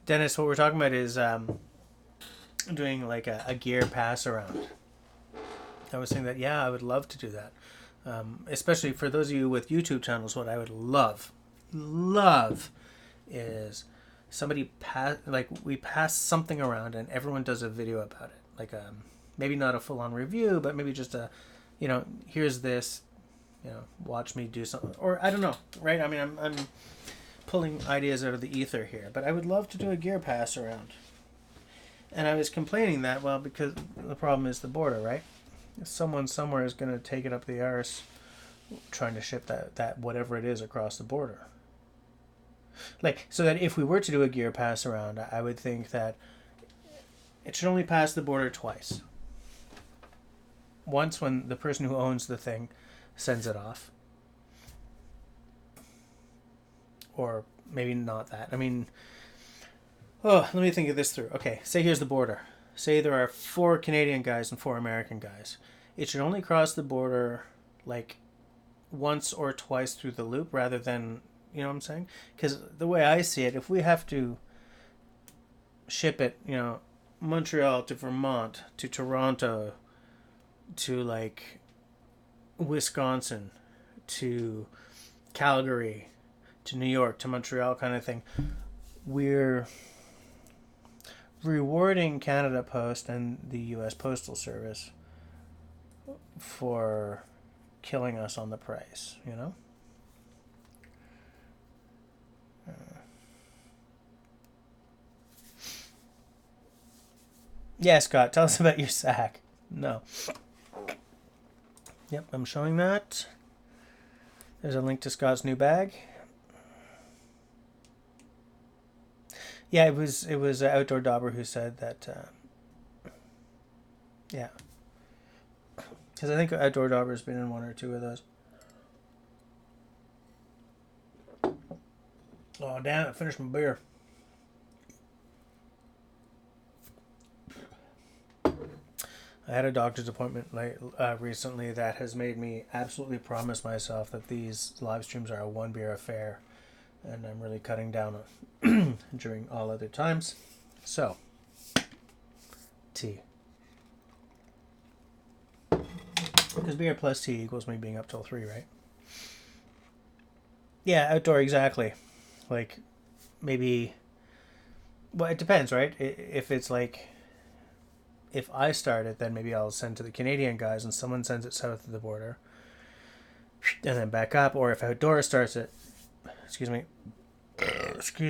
Dennis, what we're talking about is doing like a gear pass around. I was saying that, yeah, I would love to do that. Especially for those of you with YouTube channels, what I would love is somebody we pass something around and everyone does a video about it. Like, maybe not a full-on review, but maybe just here's this, watch me do something, or I don't know, right? I mean, I'm pulling ideas out of the ether here, but I would love to do a gear pass around. And I was complaining that, well, because the problem is the border, right? Someone somewhere is going to take it up the arse trying to ship that whatever it is across the border. Like, so that if we were to do a gear pass around, I would think that it should only pass the border twice. Once when the person who owns the thing sends it off. Or maybe not that. I mean, let me think of this through. Okay, say here's the border. Say there are 4 Canadian guys and 4 American guys. it should only cross the border like once or twice through the loop rather than, you know what I'm saying? Because the way I see it, if we have to ship it, Montreal to Vermont to Toronto to like Wisconsin to Calgary to New York to Montreal kind of thing, we're rewarding Canada Post and the U.S. Postal Service for killing us on the price, Yeah, Scott, tell us about your sack. No. Yep, I'm showing that. There's a link to Scott's new bag. Yeah, it was Outdoor Dauber who said that. Yeah, because I think Outdoor Dauber's been in one or two of those. Oh damn! I finished my beer. I had a doctor's appointment recently that has made me absolutely promise myself that these live streams are a one beer affair, and I'm really cutting down on during all other times. So, tea. Because beer plus tea equals me being up till 3, right? Yeah, outdoor, exactly. Like, maybe... Well, it depends, right? If it's like... If I start it, then maybe I'll send to the Canadian guys and someone sends it south of the border. And then back up. Or if outdoor starts it... Excuse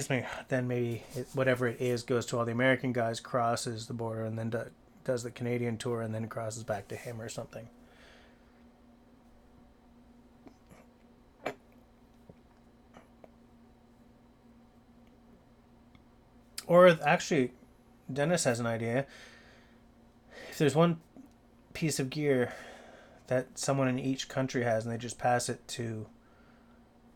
me, then maybe whatever it is goes to all the American guys, crosses the border, and then does the Canadian tour, and then crosses back to him or something. Or actually, Dennis has an idea. If there's one piece of gear that someone in each country has, and they just pass it to,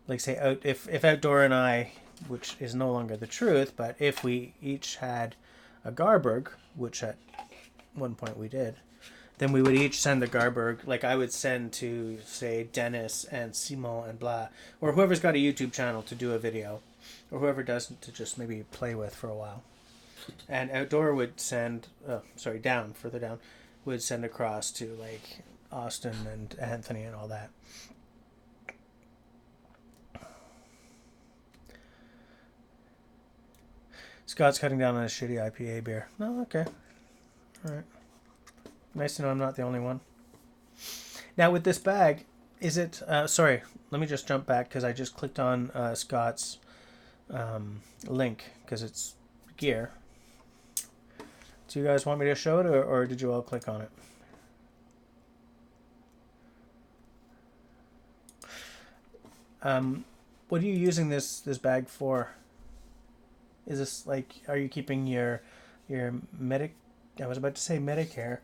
like, say, if Outdoor and I, which is no longer the truth, but if we each had a Garberg, which at one point we did, then we would each send the Garberg. Like, I would send to, say, Dennis and Simon and blah, or whoever's got a YouTube channel to do a video, or whoever doesn't, to just maybe play with for a while. And Outdoor would send, further down, would send across to, like, Austin and Anthony and all that. Scott's cutting down on a shitty IPA beer. Oh, okay. All right. Nice to know I'm not the only one. Now, with this bag, is it... sorry, let me just jump back because I just clicked on Scott's link because it's gear. Do you guys want me to show it, or did you all click on it? What are you using this bag for? Is this like, are you keeping your I was about to say Medicare,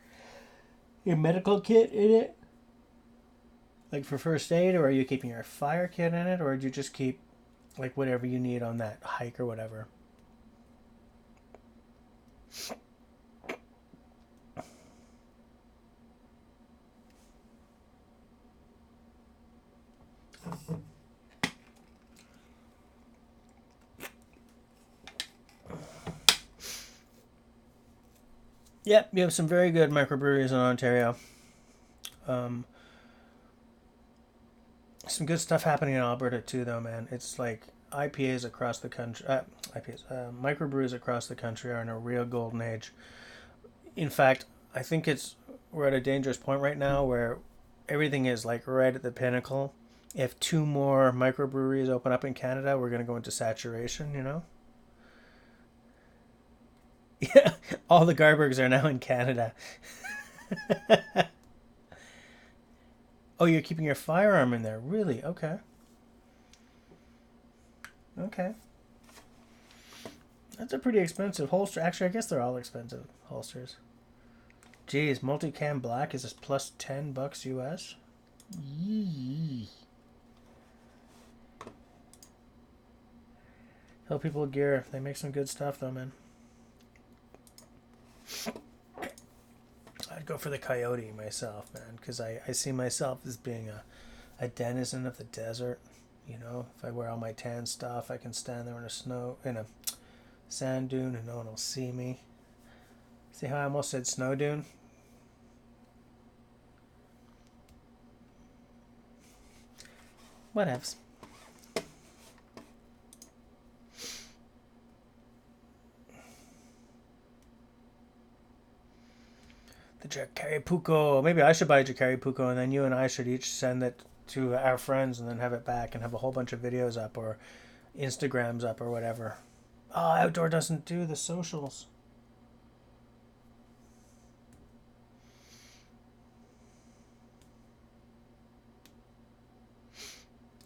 your medical kit in it, like for first aid, or are you keeping your fire kit in it, or do you just keep like whatever you need on that hike or whatever? Yep, you have some very good microbreweries in Ontario. Some good stuff happening in Alberta too, though, man. It's like IPAs across the country. Microbrews across the country are in a real golden age. In fact, I think we're at a dangerous point right now where everything is like right at the pinnacle. If 2 more microbreweries open up in Canada, we're going to go into saturation, Yeah, all the Garbergs are now in Canada. Oh, you're keeping your firearm in there. Really? Okay. Okay. That's a pretty expensive holster. Actually, I guess they're all expensive holsters. Geez, multicam black is this plus $10 US? Yee. Help people gear. They make some good stuff though, man. I'd go for the coyote myself, man, because I see myself as being a denizen of the desert. You know, if I wear all my tan stuff, I can stand there in a sand dune and no one will see me. See how I almost said snow dune? Whatevs. The Jacare Puko. Maybe I should buy Jacare Puko and then you and I should each send it to our friends and then have it back and have a whole bunch of videos up or Instagrams up or whatever. Oh, Outdoor doesn't do the socials.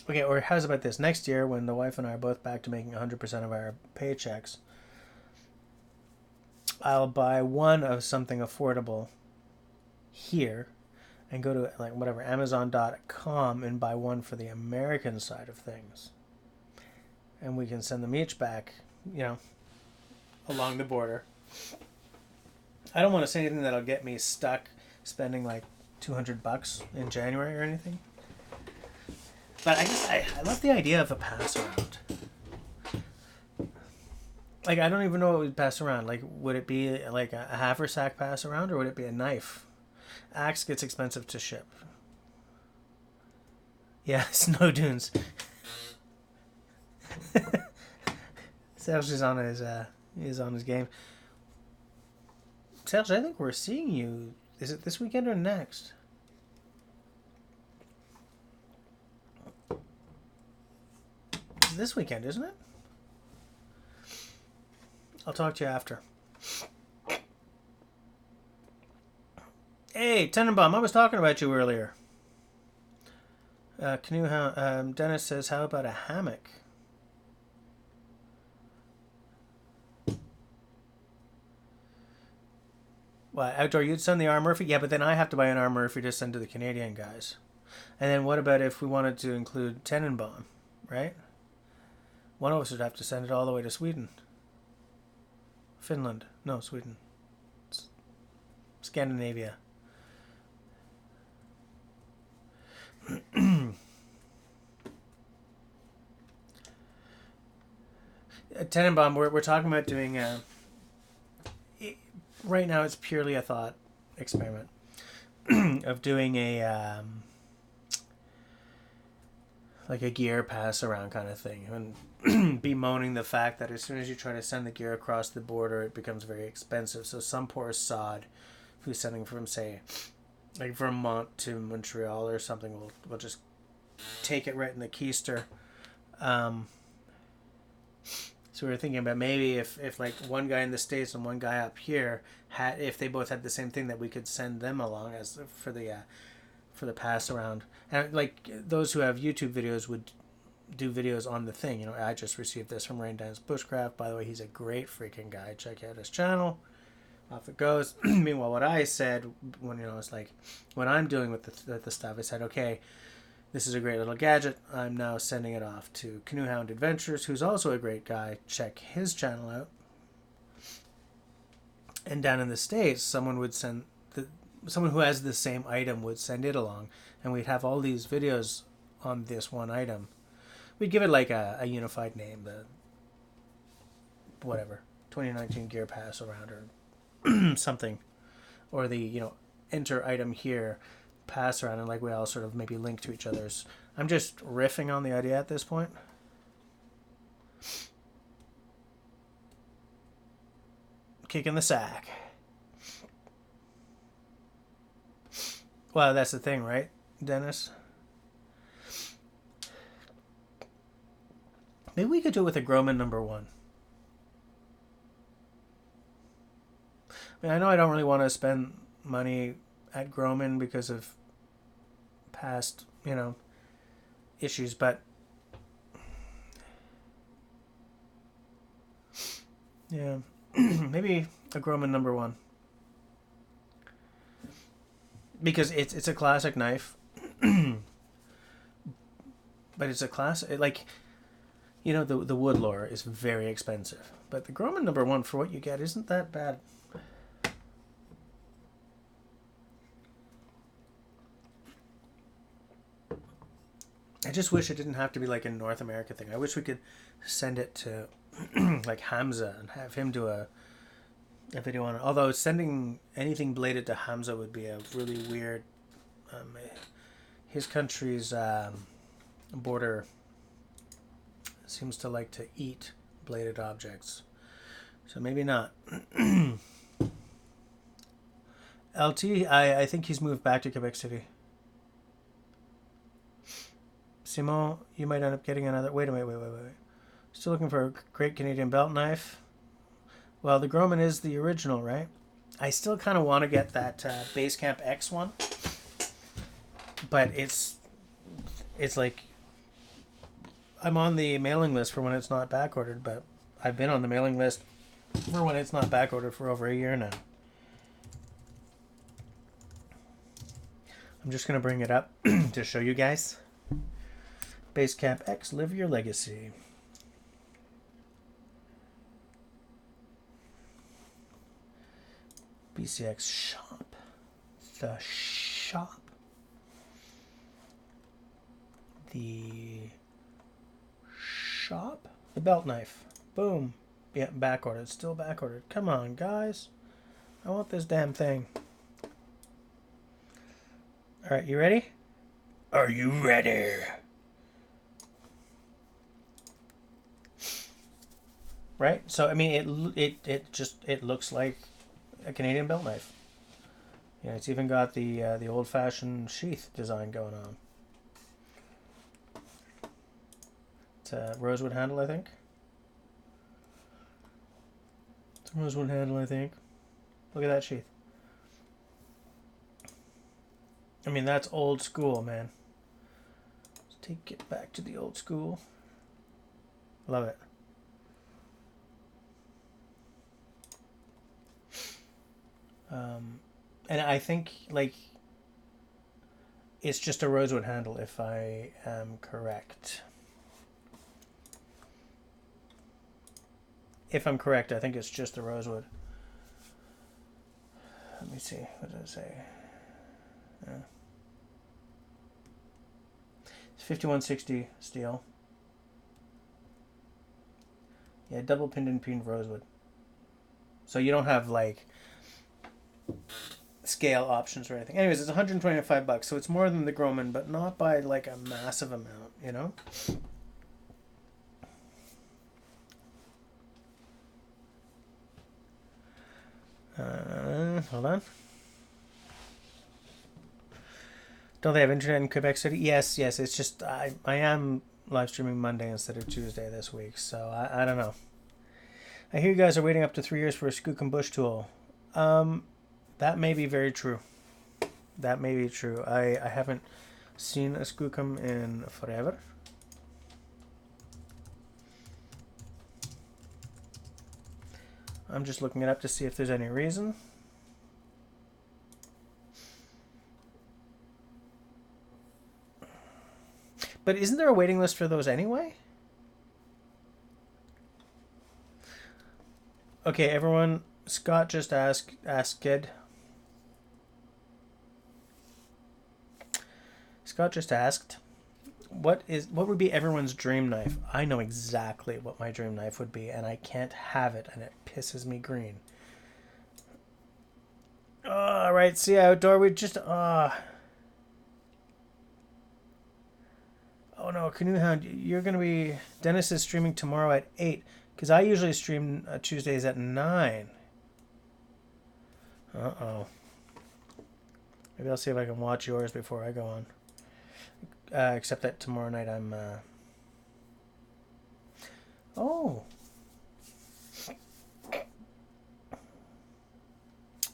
Okay, or how's about this? Next year, when the wife and I are both back to making 100% of our paychecks, I'll buy one of something affordable here and go to like whatever Amazon.com and buy one for the American side of things. And we can send them each back, you know, along the border. I don't want to say anything that'll get me stuck spending like $200 in January or anything. But I guess I love the idea of a pass around. Like, I don't even know what we'd pass around. Like, would it be like a haversack pass around or would it be a knife? Axe gets expensive to ship. Yeah, snow dunes. Serge is on his game. Serge, I think we're seeing you. Is it this weekend or next? It's this weekend, isn't it? I'll talk to you after. Hey, Tenenbaum, I was talking about you earlier. Dennis says, how about a hammock? What, Outdoor, you'd send the R. Murphy? Yeah, but then I have to buy an R. Murphy to send to the Canadian guys. And then what about if we wanted to include Tenenbaum, right? One of us would have to send it all the way to Sweden. Finland. No, Sweden. Scandinavia. Tenenbaum, we're talking about doing right now it's purely a thought experiment of doing a like a gear pass around kind of thing and bemoaning the fact that as soon as you try to send the gear across the border it becomes very expensive. So some poor sod who's sending from, say, like Vermont to Montreal or something will just take it right in the keister. So we were thinking about maybe if like one guy in the States and one guy up here if they both had the same thing, that we could send them along as for the pass around. And like those who have YouTube videos would do videos on the thing. You know, I just received this from raindancebushcraft. By the way, he's a great freaking guy. Check out his channel. Off it goes. Meanwhile, what I said when it's like when I'm dealing with the stuff, I said, okay, this is a great little gadget. I'm now sending it off to Canoe Hound Adventures, who's also a great guy. Check his channel out. And down in the States, someone who has the same item would send it along, and we'd have all these videos on this one item. We'd give it like a unified name, the whatever 2019 Gear Pass around or something, or the enter item here pass around, and like we all sort of maybe link to each other's. I'm just riffing on the idea at this point. Kicking the sack. Well, that's the thing, right, Dennis? Maybe we could do it with a Groman #1. I mean, I know I don't really want to spend money at Groman because of past, issues, but yeah, maybe a Groman #1 because it's a classic knife, but it's a classic like. The wood lore is very expensive, but the Groman #1 for what you get isn't that bad. I just wish it didn't have to be like a North America thing. I wish we could send it to like Hamza and have him do a video on it. Although sending anything bladed to Hamza would be a really weird. His country's border seems to like to eat bladed objects, so maybe not. LT, I think he's moved back to Quebec City. Simon, you might end up getting another. Wait. Still looking for a great Canadian belt knife. Well, the Groman is the original, right? I still kind of want to get that Basecamp X one, but it's like I'm on the mailing list for when it's not back ordered, but I've been on the mailing list for when it's not back ordered for over a year now. I'm just gonna bring it up to show you guys. Basecamp X, live your legacy. BCX shop. The shop. The shop. The belt knife. Boom. Yeah, back ordered. Still back ordered. Come on, guys. I want this damn thing. Alright, you ready? Are you ready? Right? So, I mean, it looks like a Canadian belt knife. Yeah, it's even got the old-fashioned sheath design going on. It's a rosewood handle, I think. It's a rosewood handle, I think. Look at that sheath. I mean, that's old school, man. Let's take it back to the old school. Love it. And I think, like, it's just a rosewood handle, if I am correct. If I'm correct, I think it's just a rosewood. Let me see. What does it say? It's 5160 steel. Yeah, double pinned and peened rosewood. So you don't have, like, scale options or anything. Anyways, it's $125, so it's more than the Groman, but not by like a massive amount, you know? Hold on. Don't they have internet in Quebec City? Yes. It's just I am live streaming Monday instead of Tuesday this week, so I don't know. I hear you guys are waiting up to 3 years for a Skookum Bush tool. That may be very true. That may be true. I haven't seen a Skookum in forever. I'm just looking it up to see if there's any reason. But isn't there a waiting list for those anyway? Okay, everyone. Scott just asked Ed. Scott just asked, what would be everyone's dream knife? I know exactly what my dream knife would be, and I can't have it, and it pisses me green. All right, see outdoor. We just oh no, Canoe Hound. You're gonna be. Dennis is streaming tomorrow at 8, because I usually stream Tuesdays at 9. Uh-oh. Maybe I'll see if I can watch yours before I go on. Except that tomorrow night I'm... Oh!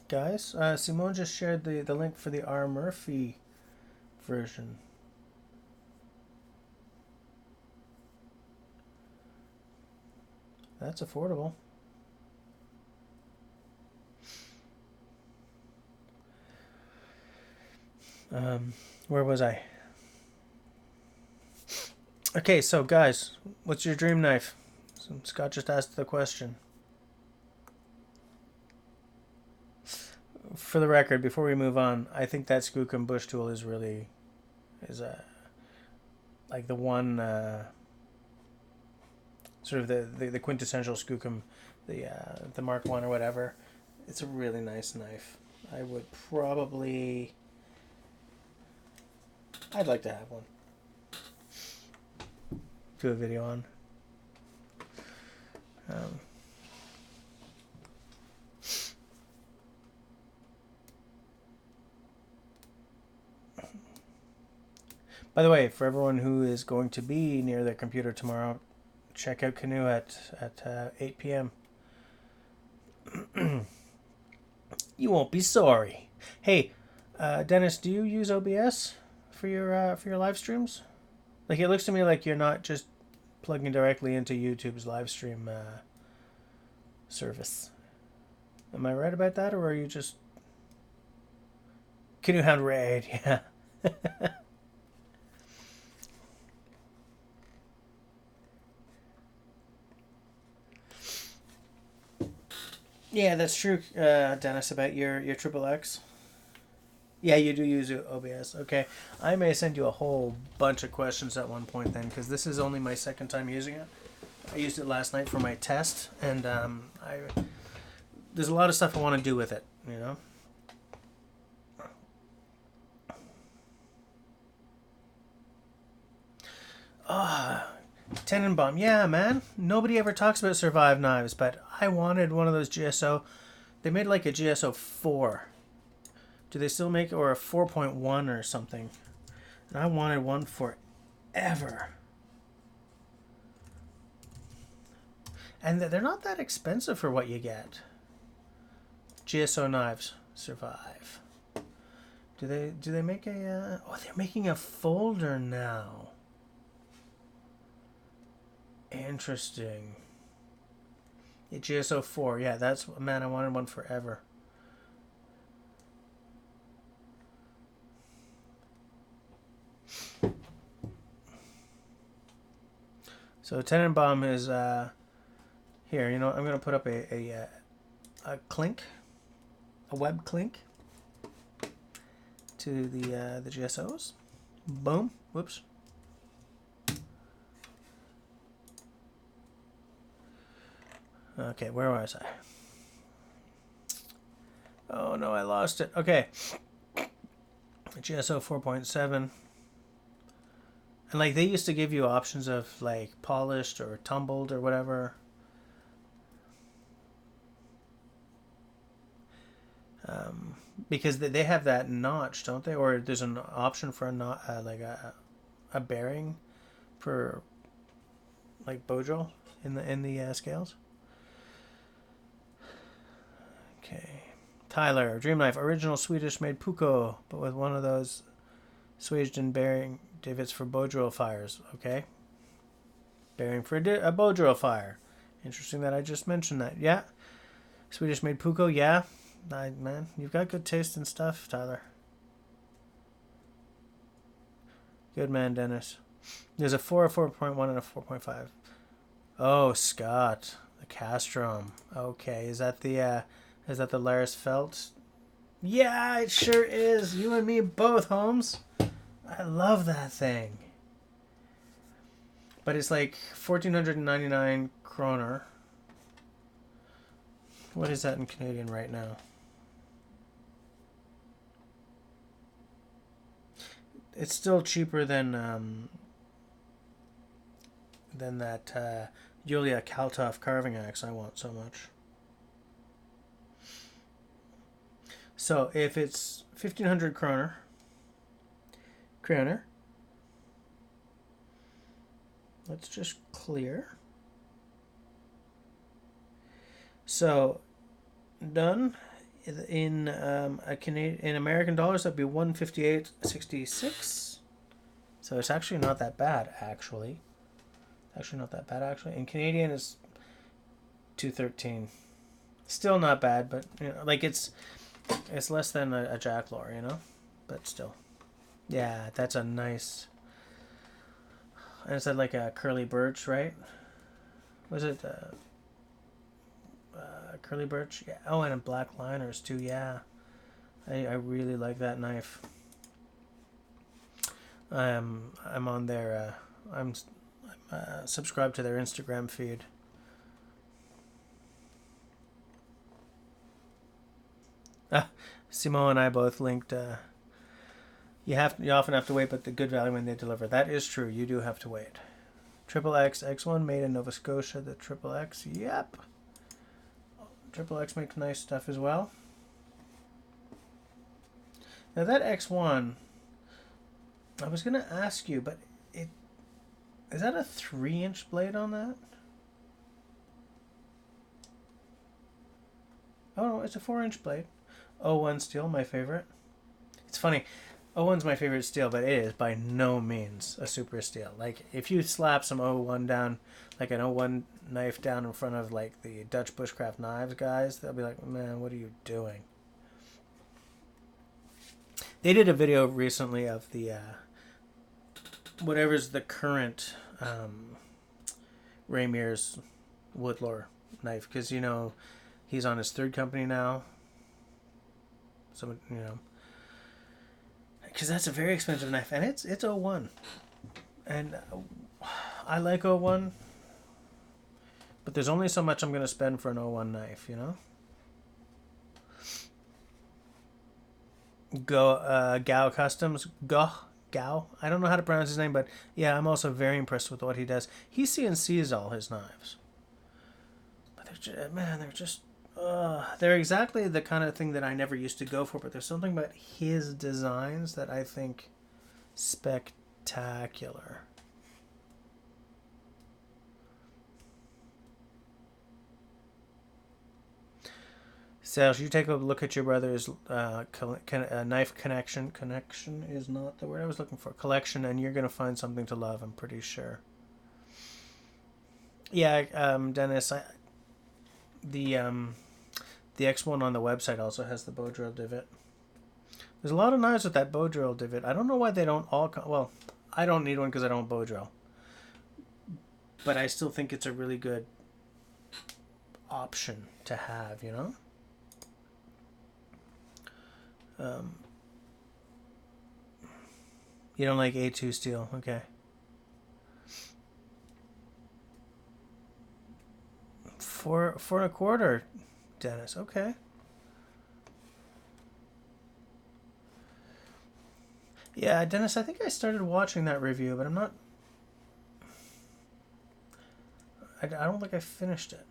Guys, Simone just shared the link for the R. Murphy version. That's affordable. Where was I? Okay, so guys, what's your dream knife? Scott just asked the question. For the record, before we move on, I think that Skookum Bush tool is like the one sort of the quintessential skookum, the Mark 1 or whatever. It's a really nice knife. I would probably... I'd like to have one. Do a video on. By the way, for everyone who is going to be near their computer tomorrow, check out Canoe at 8 p.m. You won't be sorry. Hey, Dennis, do you use OBS for your live streams? Like, it looks to me like you're not just plugging directly into YouTube's live stream service. Am I right about that, or are you just Canoe Hound Raid? Yeah. Yeah, that's true, Dennis, about your XXX. Yeah, you do use OBS. Okay. I may send you a whole bunch of questions at one point then, because this is only my second time using it. I used it last night for my test, and there's a lot of stuff I want to do with it, you know? Tenenbaum. Yeah, man. Nobody ever talks about Survive knives, but I wanted one of those GSO. They made like a GSO 4. Do they still make, or a 4.1 or something? And I wanted one forever. And they're not that expensive for what you get. GSO knives. Survive. Do they make a... oh, they're making a folder now. Interesting. Yeah, GSO 4. Yeah, that's... man, I wanted one forever. So Tenenbaum is... here, you know, I'm going to put up a clink. A web clink. To the GSOs. Boom. Whoops. Okay, where was I? Oh no, I lost it. Okay. GSO 4.7. And like, they used to give you options of like polished or tumbled or whatever. Because they have that notch, don't they? Or there's an option for a bearing for like bow drill in the scales. Okay. Tyler, Dream Knife, original Swedish made Puko, but with one of those swaged in bearing divots for bow drill fires. Okay. Bearing for a bow drill fire. Interesting that I just mentioned that. Yeah. Swedish made Puko, yeah. Man, you've got good taste in stuff, Tyler. Good man, Dennis. There's a 4, a 4.1, and a 4.5. Oh, Scott. The Castrum. Okay, is that the Laris Felt? Yeah, it sure is. You and me both, Holmes. I love that thing. But it's like 1,499 kroner. What is that in Canadian right now? It's still cheaper than that Julia Kaltoff carving axe I want so much. So if it's 1,500 kroner, let's just clear. So done. In in American dollars, that'd be 158.66. So it's actually not that bad, actually. In Canadian, it's 213. Still not bad, but you know, like it's less than a jacklore, you know, but still. Yeah, that's a nice. And it's like a curly birch, right? Was it? Curly birch, yeah. Oh, and black liners too, yeah. I really like that knife. I'm on their I'm subscribed to their Instagram feed. Simo and I both linked. You often have to wait, but the good value when they deliver. That is true. You do have to wait. Triple X X1 made in Nova Scotia. The Triple X, yep. Triple X makes nice stuff as well. Now that X1, I was gonna ask you, but is that a 3-inch blade on that? Oh no, it's a 4-inch blade. 01 steel, my favorite. It's funny. 01's my favorite steel, but it is by no means a super steel. Like, if you slap some 01 down, like an 01 knife down in front of, like, the Dutch Bushcraft knives guys, they'll be like, man, what are you doing? They did a video recently of the, whatever's the current Ramir's Woodlore knife, because, you know, he's on his 3rd company now. So, you know, because that's a very expensive knife, and it's 01, and I like 01, but there's only so much I'm going to spend for an 01 knife, you know. Gao Customs, Gao. I don't know how to pronounce his name, but yeah, I'm also very impressed with what he does. He CNCs all his knives, but they're just they're exactly the kind of thing that I never used to go for, but there's something about his designs that I think spectacular. Serge, you take a look at your brother's knife connection. Connection is not the word I was looking for. Collection, and you're going to find something to love, I'm pretty sure. Yeah, Dennis, the X1 on the website also has the bow drill divot. There's a lot of knives with that bow drill divot. I don't know why they don't all well, I don't need one because I don't bow drill. But I still think it's a really good option to have, you know? You don't like A2 steel, okay. 4 1/4, Dennis, okay. Yeah, Dennis, I think I started watching that review, but I'm not... I don't think I finished it.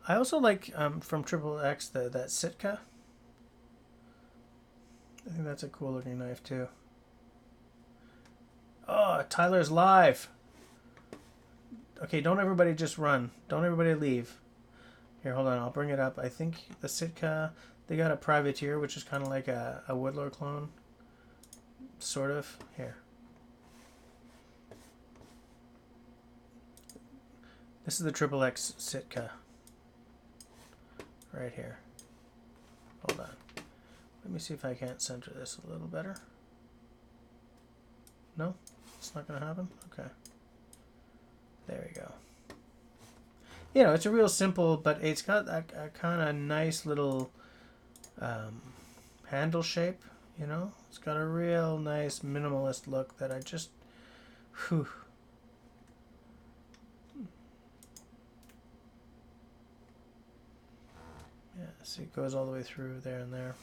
I also like, from Triple X, that Sitka. I think that's a cool looking knife, too. Oh, Tyler's live. Okay, don't everybody just run. Don't everybody leave. Here, hold on. I'll bring it up. I think the Sitka, they got a privateer, which is kind of like a Woodlore clone. Sort of. Here. This is the Triple X Sitka. Right here. Hold on. Let me see if I can't center this a little better. No? It's not going to happen? Okay. There we go. You know, it's a real simple, but it's got a kind of nice little handle shape, you know? It's got a real nice minimalist look that I just... Whew. Yeah, see, it goes all the way through there and there.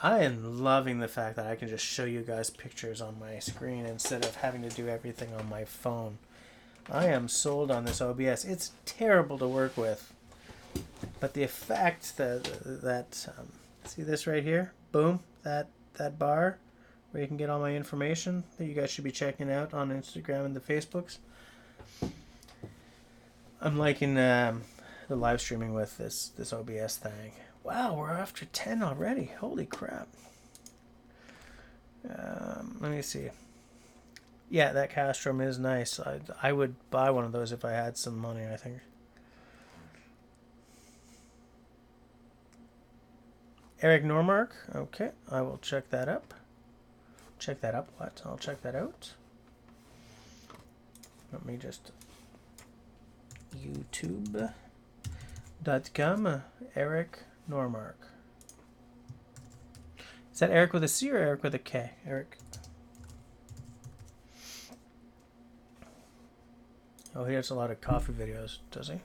I am loving the fact that I can just show you guys pictures on my screen instead of having to do everything on my phone. I am sold on this OBS. It's terrible to work with, but the effect that see this right here, boom, that bar where you can get all my information that you guys should be checking out on Instagram and the Facebooks. I'm liking the live streaming with this OBS thing. Wow, we're after 10 already. Holy crap. Let me see. Yeah, that Castrum is nice. I would buy one of those if I had some money, I think. Eric Normark. Okay, I will check that up. Check that up, what? I'll check that out. Let me just... YouTube. .com, Eric Normark. Is that Eric with a C or Eric with a K? Eric. Oh, he has a lot of coffee videos, does he?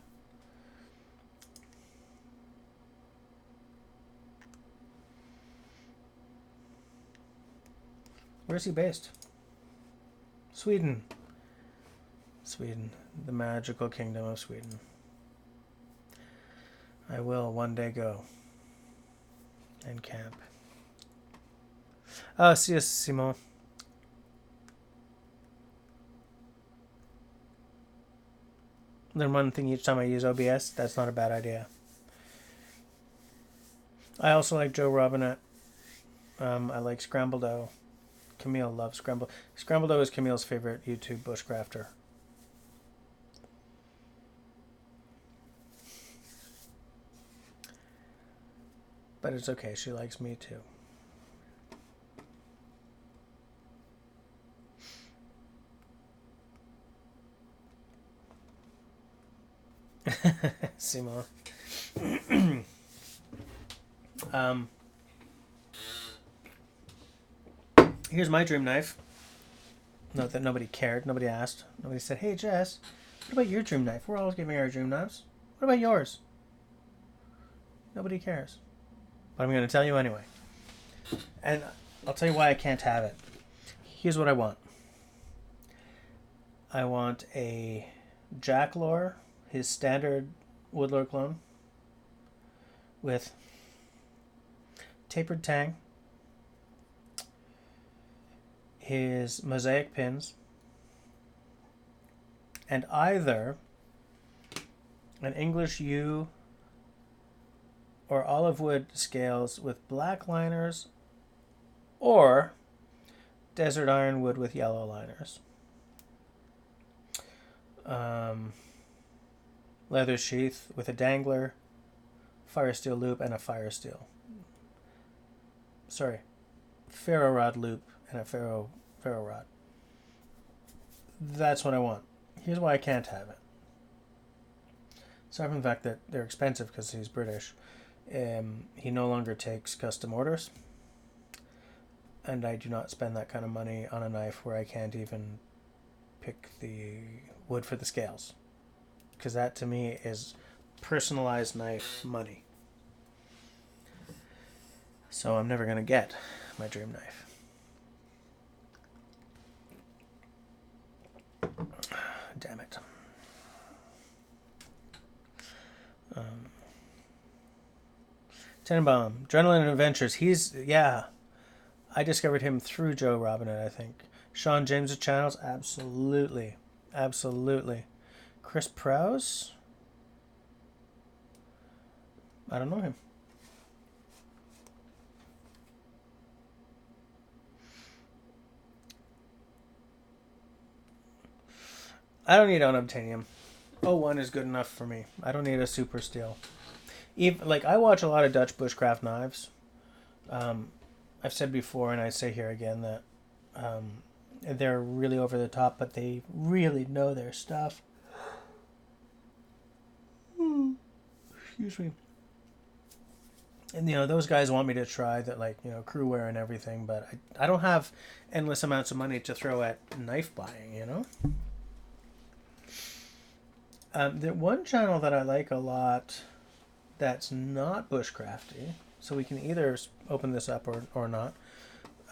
Where's he based? Sweden. Sweden. The magical kingdom of Sweden. I will one day go and camp. Oh, see you, Simon. Learn one thing each time I use OBS. That's not a bad idea. I also like Joe Robinette. I like Scrambled Dough. Camille loves Scrambled. Scrambled Dough is Camille's favorite YouTube bushcrafter. But it's okay. She likes me too. Simon. Here's my dream knife. Note that nobody cared. Nobody asked. Nobody said, hey, Jess, what about your dream knife? We're always giving our dream knives. What about yours? Nobody cares. But I'm going to tell you anyway. And I'll tell you why I can't have it. Here's what I want. I want a Jacklore, his standard Woodlore clone, with tapered tang, his mosaic pins, and either an English yew or olive wood scales with black liners, or desert ironwood with yellow liners. Leather sheath with a dangler, fire steel loop, and a fire steel. Sorry, ferro rod loop and a ferro rod. That's what I want. Here's why I can't have it. Aside from the fact that they're expensive because he's British, he no longer takes custom orders, and I do not spend that kind of money on a knife where I can't even pick the wood for the scales, because that to me is personalized knife money. So I'm never going to get my dream knife. Damn it. Tenenbaum, Adrenaline Adventures. I discovered him through Joe Robinette, I think. Sean James' channels, absolutely. Absolutely. Chris Prowse? I don't know him. I don't need unobtainium. 01 is good enough for me. I don't need a super steel. Even, like, I watch a lot of Dutch bushcraft knives. I've said before, and I say here again, that they're really over the top, but they really know their stuff. Excuse me. And, those guys want me to try that, like, crew wear and everything, but I don't have endless amounts of money to throw at knife buying, The one channel that I like a lot that's not bushcrafty, so we can either open this up or not.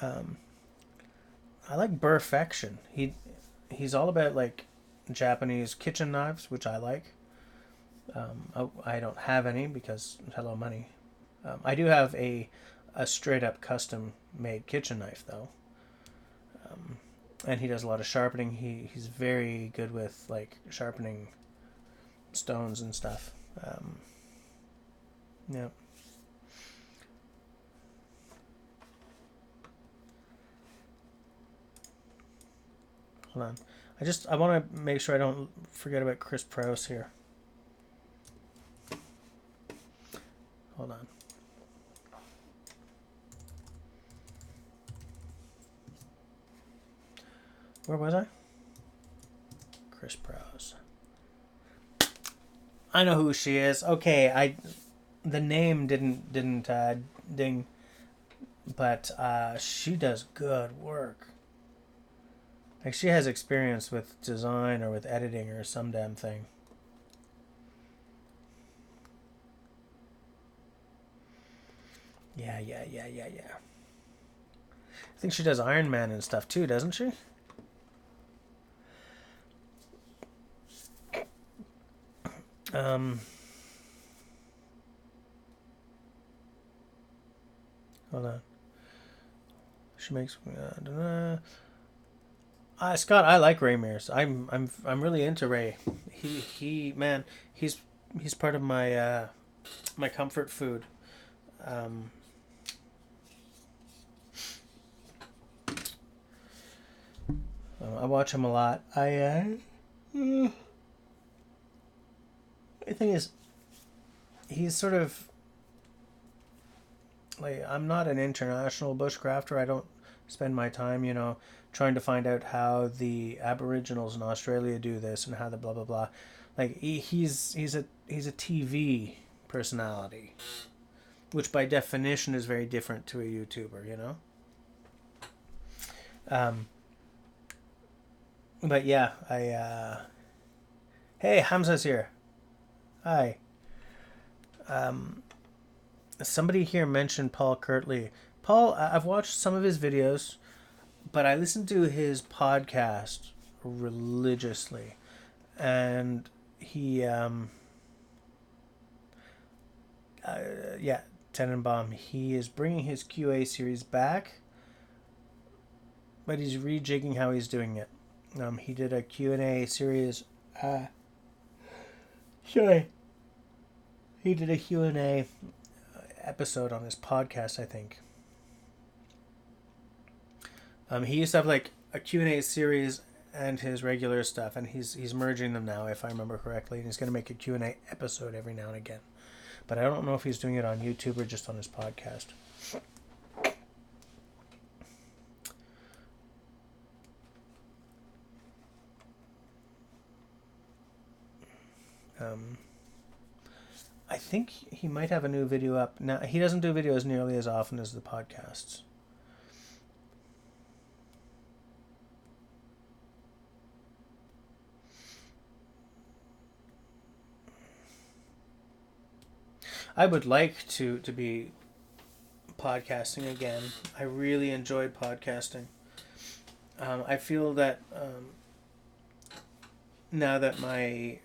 I like Burfection. He's all about, like, Japanese kitchen knives, which I like. I don't have any because hello money. I do have a straight up custom made kitchen knife though. And he does a lot of sharpening. He's very good with, like, sharpening stones and stuff. Yeah. Hold on. I want to make sure I don't forget about Chris Prowse here. Hold on. Where was I? Chris Prowse. I know who she is. Okay, the name didn't ding, but she does good work. Like she has experience with design or with editing or some damn thing. Yeah. I think she does Iron Man and stuff too, doesn't she? Hold on. She makes. Scott, I like Ray Mears. I'm really into Ray. Man, he's he's part of my my comfort food. Um, I watch him a lot. The thing is, he's sort of like I'm not an international bushcrafter. I don't spend my time, trying to find out how the Aboriginals in Australia do this and how the blah blah blah. Like he's a TV personality, which by definition is very different to a YouTuber. But yeah, hey, Hamza's here. Hi. Somebody here mentioned Paul Kirtley. Paul, I've watched some of his videos, but I listen to his podcast religiously, and he yeah, Tenenbaum. He is bringing his QA series back, but he's rejigging how he's doing it. He did a Q&A series. Sorry. He did a Q&A episode on his podcast, I think. He used to have like a Q&A series and his regular stuff, and he's merging them now, if I remember correctly, and he's going to make a Q&A episode every now and again. But I don't know if he's doing it on YouTube or just on his podcast. I think he might have a new video up now. He doesn't do videos nearly as often as the podcasts. I would like to be podcasting again. I really enjoyed podcasting. I feel that now that my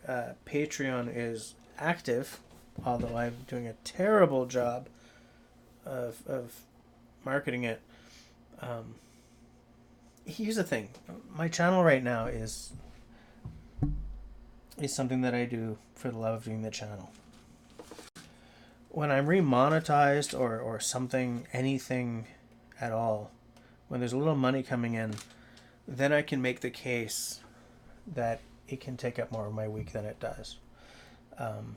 Patreon is active, although I'm doing a terrible job of marketing it, here's the thing. My channel right now is something that I do for the love of doing the channel. When I'm remonetized or something, anything at all, when there's a little money coming in, then I can make the case that it can take up more of my week than it does. And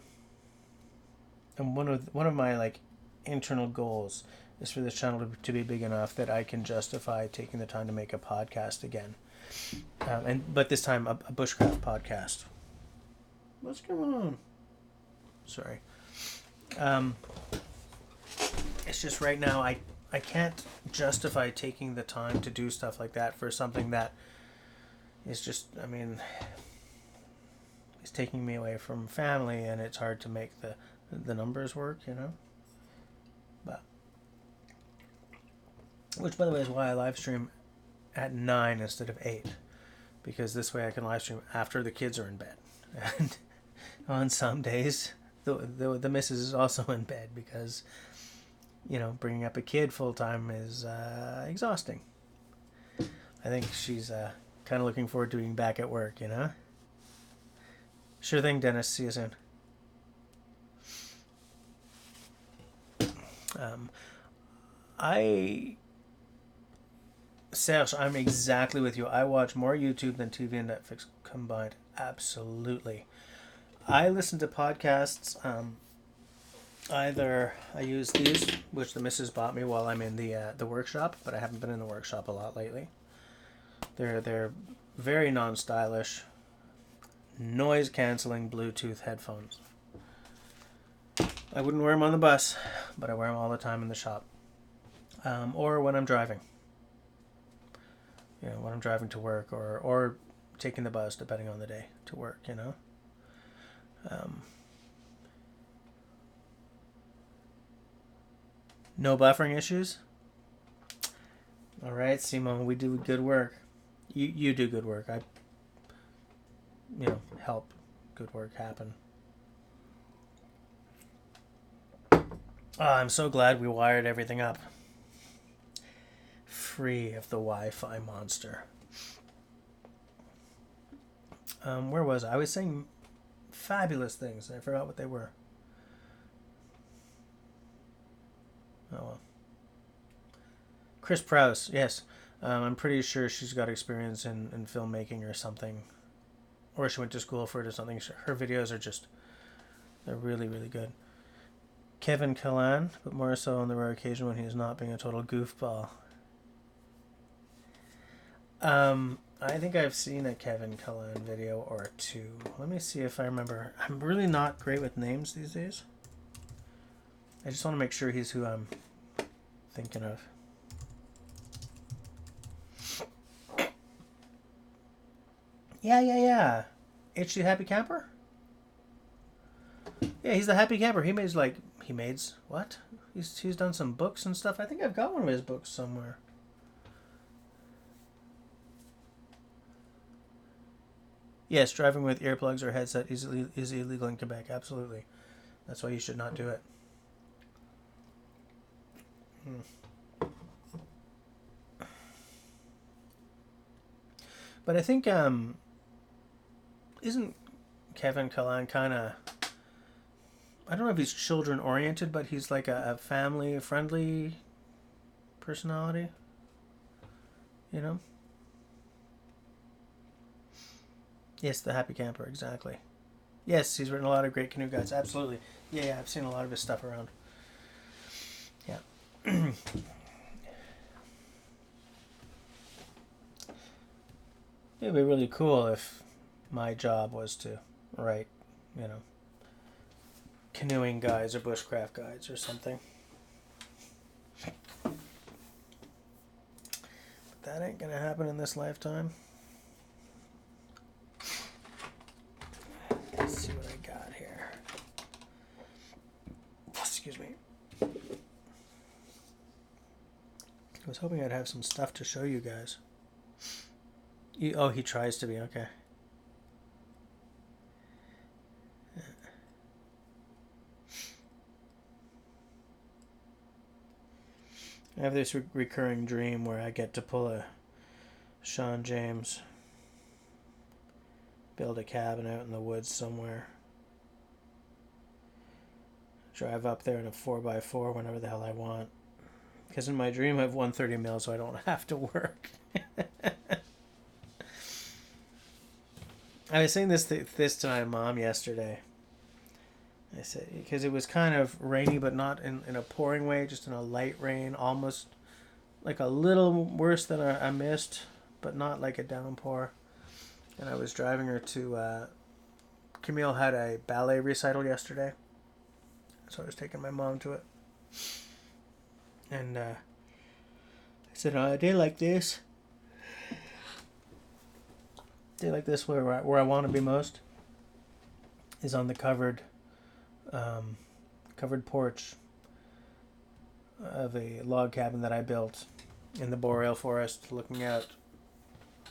one of my like internal goals is for this channel to be big enough that I can justify taking the time to make a podcast again, but this time a bushcraft podcast. What's going on? Sorry. It's just right now I can't justify taking the time to do stuff like that for something that is just, it's taking me away from family, and it's hard to make the numbers work, But which, by the way, is why I live stream at 9 instead of 8, because this way I can live stream after the kids are in bed. And on some days the missus is also in bed, because bringing up a kid full time is exhausting. I think she's kind of looking forward to being back at work, Sure thing, Dennis. See you soon. Serge, I'm exactly with you. I watch more YouTube than TV and Netflix combined. Absolutely. I listen to podcasts. Either I use these, which the missus bought me while I'm in the workshop, but I haven't been in the workshop a lot lately. They're very non-stylish, noise-canceling Bluetooth headphones. I wouldn't wear them on the bus, but I wear them all the time in the shop. Or when I'm driving. When I'm driving to work or taking the bus, depending on the day, to work, No buffering issues? All right, Simone, we do good work. You do good work. I, help good work happen. Oh, I'm so glad we wired everything up. Free of the Wi-Fi monster. Where was I? I was saying fabulous things. I forgot what they were. Oh well. Chris Prouse, yes. I'm pretty sure she's got experience in filmmaking or something. Or she went to school for it or something. Her videos are they're really, really good. Kevin Callan, but more so on the rare occasion when he's not being a total goofball. I think I've seen a Kevin Callan video or two. Let me see if I remember. I'm really not great with names these days. I just want to make sure he's who I'm thinking of. Yeah. HD Happy Camper? Yeah, he's the Happy Camper. What? He's done some books and stuff. I think I've got one of his books somewhere. Yes, driving with earplugs or headset is illegal in Quebec. Absolutely. That's why you should not do it. But I think, isn't Kevin Callan kind of, I don't know if he's children oriented, but he's like a family friendly personality, Yes, the Happy Camper, exactly. Yes, he's written a lot of great canoe guides, absolutely. Yeah, I've seen a lot of his stuff around. Yeah. It'd be really cool if my job was to write, canoeing guides or bushcraft guides or something. But that ain't gonna happen in this lifetime. Let's see what I got here. Excuse me. I was hoping I'd have some stuff to show you guys. He tries to be, okay. I have this recurring dream where I get to pull a Sean James, build a cabin out in the woods somewhere, drive up there in a 4x4 whenever the hell I want. Because in my dream I have 130 mil, so I don't have to work. I was saying this to my mom yesterday. I said, because it was kind of rainy, but not in a pouring way, just in a light rain, almost like a little worse than a mist, but not like a downpour. And I was driving her to, Camille had a ballet recital yesterday, so I was taking my mom to it. And I said, on a day like this where I want to be most is on the covered porch of a log cabin that I built in the boreal forest, looking out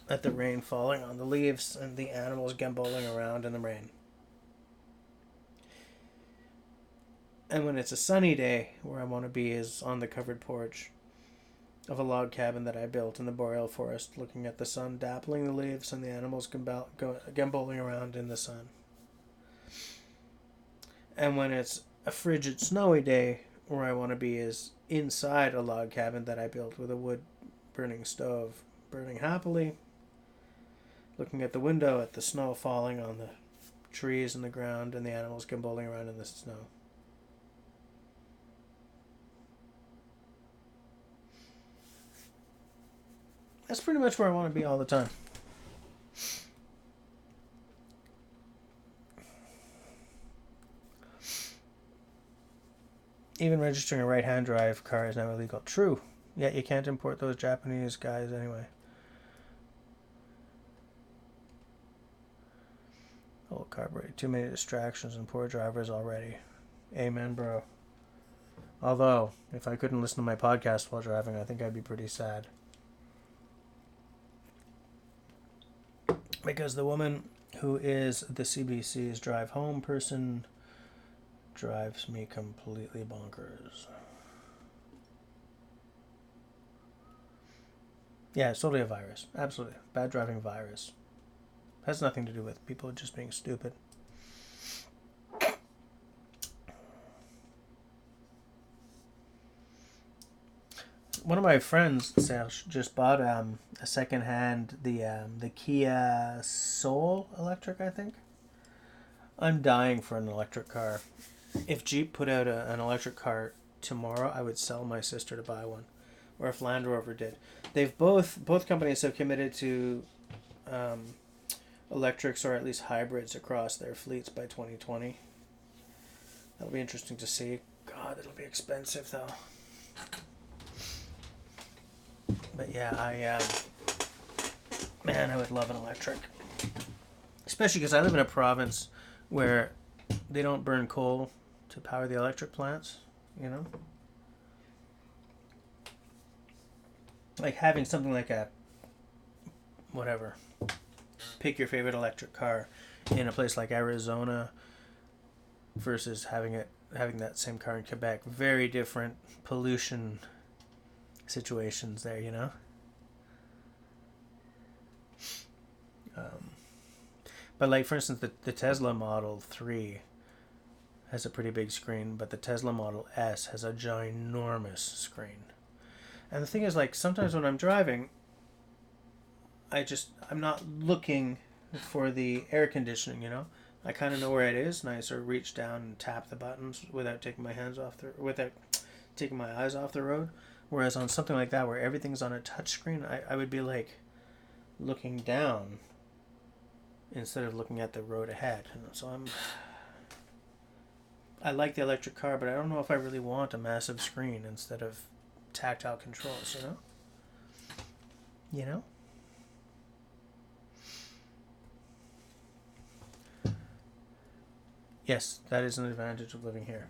at the rain falling on the leaves and the animals gamboling around in the rain. And when it's a sunny day, where I want to be is on the covered porch of a log cabin that I built in the boreal forest, looking at the sun dappling the leaves and the animals gamboling around in the sun. And when it's a frigid, snowy day, where I want to be is inside a log cabin that I built with a wood-burning stove, burning happily, looking at the window at the snow falling on the trees and the ground and the animals gamboling around in the snow. That's pretty much where I want to be all the time. Even registering a right-hand drive car is now illegal. True. Yet you can't import those Japanese guys anyway. Oh, carburetor. Too many distractions and poor drivers already. Amen, bro. Although, if I couldn't listen to my podcast while driving, I think I'd be pretty sad. Because the woman who is the CBC's drive home person drives me completely bonkers. Yeah, it's totally a virus. Absolutely. Bad driving virus. Has nothing to do with people just being stupid. One of my friends, Serge, just bought a second-hand, the Kia Soul electric, I think. I'm dying for an electric car. If Jeep put out an electric car tomorrow, I would sell my sister to buy one. Or if Land Rover did. They've both companies have committed to electrics or at least hybrids across their fleets by 2020. That'll be interesting to see. God, it'll be expensive though. But yeah, man, I would love an electric. Especially because I live in a province where they don't burn coal to power the electric plants, you know? Like having something like a, whatever, pick your favorite electric car in a place like Arizona versus having that same car in Quebec. Very different pollution situations there, you know? But like, for instance, the Tesla Model 3 has a pretty big screen, but the Tesla Model S has a ginormous screen. And the thing is, like, sometimes when I'm driving, I'm not looking for the air conditioning, you know? I kind of know where it is, and I sort of reach down and tap the buttons without taking my eyes off the road. Whereas on something like that, where everything's on a touch screen, I would be like looking down instead of looking at the road ahead. So I like the electric car, but I don't know if I really want a massive screen instead of tactile controls, you know? You know? Yes, that is an advantage of living here.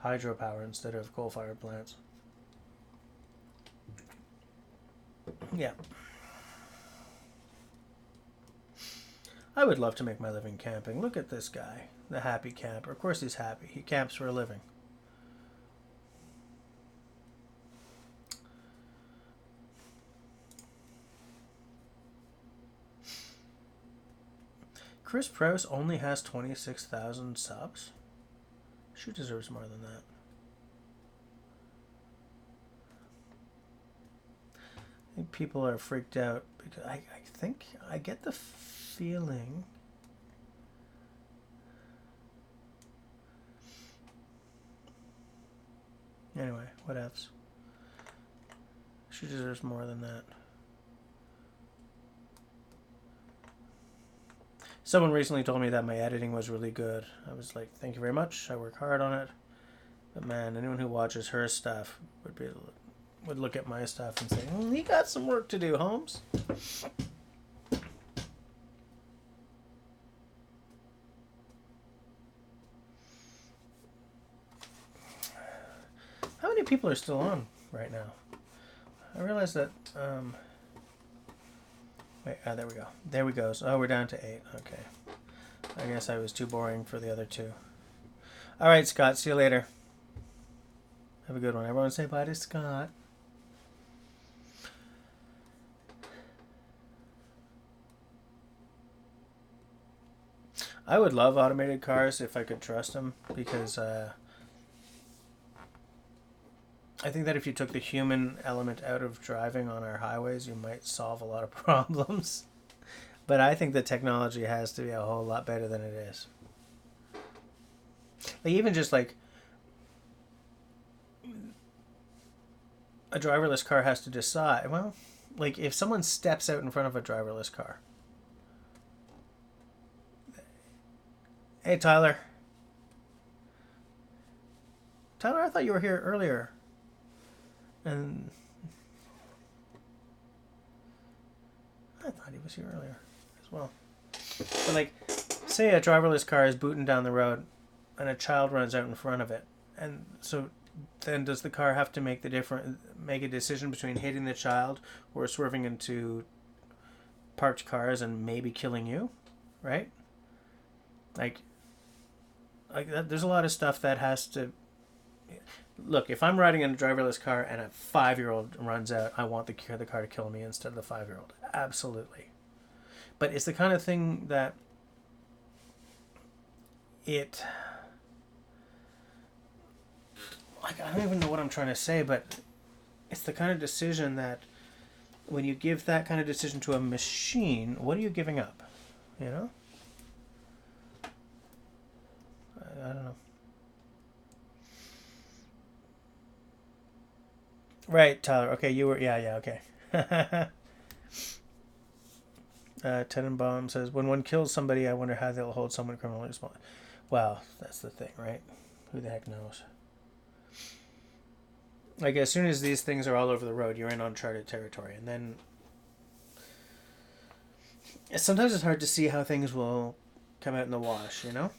Hydropower instead of coal-fired plants. Yeah. I would love to make my living camping. Look at this guy, the happy camper. Of course he's happy. He camps for a living. Chris Prouse only has 26,000 subs. She deserves more than that. I think people are freaked out because I think I get the feeling anyway, what else? She deserves more than that. Someone recently told me that my editing was really good. I was like, thank you very much. I work hard on it. But man, anyone who watches her stuff would look at my stuff and say, you got some work to do, Holmes. How many people are still on right now? I realized that, wait, there we go. There we go. So, we're down to 8. Okay. I guess I was too boring for the other 2. All right, Scott. See you later. Have a good one. Everyone say bye to Scott. I would love automated cars if I could trust them, because I think that if you took the human element out of driving on our highways, you might solve a lot of problems. But I think the technology has to be a whole lot better than it is. Like, even just like a driverless car has to decide, well, like if someone steps out in front of a driverless car. Hey, Tyler. Tyler, I thought you were here earlier. And I thought he was here earlier as well. But like, say a driverless car is booting down the road and a child runs out in front of it. And so then does the car have to make a decision between hitting the child or swerving into parked cars and maybe killing you, right? Like that, there's a lot of stuff that has to look. If I'm riding in a driverless car and a 5-year-old runs out, I want the car to kill me instead of the 5-year-old. Absolutely. But it's the kind of thing that it, like, I don't even know what I'm trying to say, but it's the kind of decision that when you give that kind of decision to a machine, what are you giving up? You know? I don't know. Right, Tyler. Okay, you were... Yeah, okay. Tenenbaum says, when one kills somebody, I wonder how they'll hold someone criminally responsible. Well, that's the thing, right? Who the heck knows? Like, as soon as these things are all over the road, you're in uncharted territory. And then sometimes it's hard to see how things will come out in the wash, you know?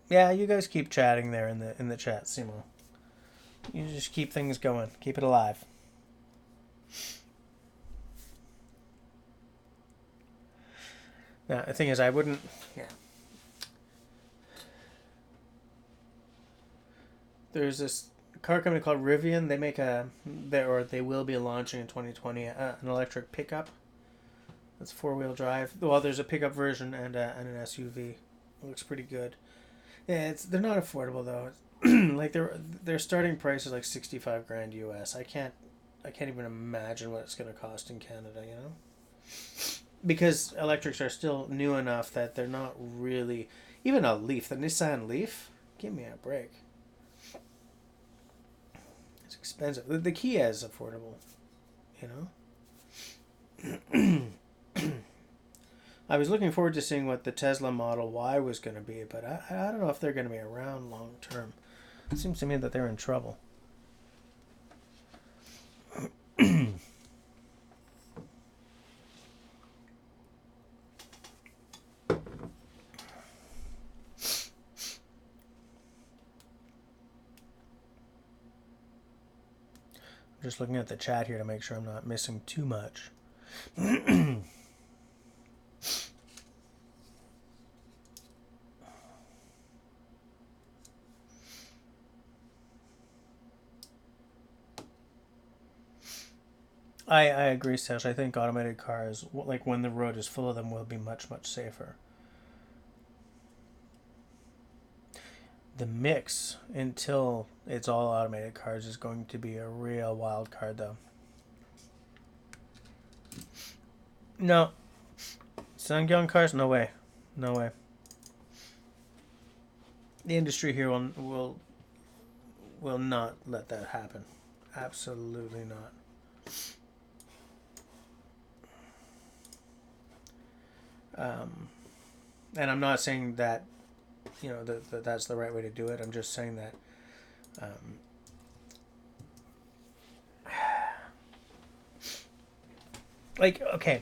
Yeah, you guys keep chatting there in the chat, Simo. You just keep things going. Keep it alive. Now, the thing is, I wouldn't... Yeah. There's this car company called Rivian. They make they will be launching in 2020 an electric pickup. That's 4-wheel drive. Well, there's a pickup version and an SUV. It looks pretty good. Yeah, they're not affordable though. Like their starting price is like $65,000 US. I can't even imagine what it's going to cost in Canada. You know, because electrics are still new enough that they're not really even a Leaf. The Nissan Leaf, give me a break. It's expensive. The Kia is affordable. You know. I was looking forward to seeing what the Tesla Model Y was going to be, but I don't know if they're going to be around long term. It seems to me that they're in trouble. I'm just looking at the chat here to make sure I'm not missing too much. I agree, Sash. I think automated cars, like when the road is full of them, will be much, much safer. The mix, until it's all automated cars, is going to be a real wild card, though. No. Sangyong cars? No way. No way. The industry here will not let that happen. Absolutely not. And I'm not saying that, you know, that's the right way to do it. I'm just saying that like, okay.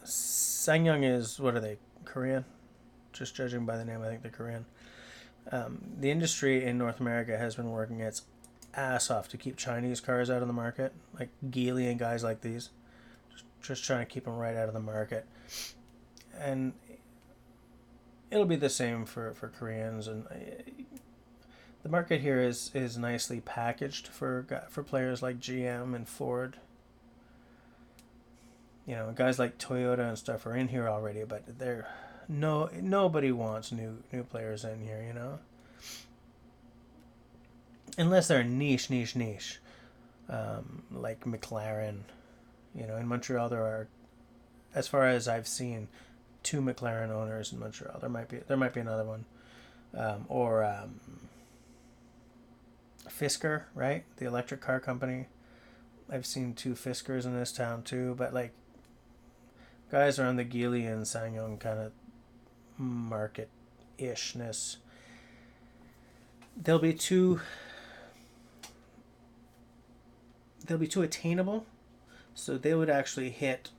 Sangyong is, what are they, Korean? Just judging by the name, I think they're Korean. The industry in North America has been working its ass off to keep Chinese cars out of the market, like Geely and guys like these. Just trying to keep them right out of the market. And it'll be the same for Koreans. And the market here is nicely packaged for players like GM and Ford. You know, guys like Toyota and stuff are in here already, but nobody wants new players in here, you know? Unless they're niche. Like McLaren. You know, in Montreal there are, as far as I've seen, 2 McLaren owners in Montreal. There might be another one, Fisker, right? The electric car company. I've seen 2 Fiskers in this town too, but like guys are on the Geely and Sanyong kind of market ishness. They'll be too attainable, so they would actually hit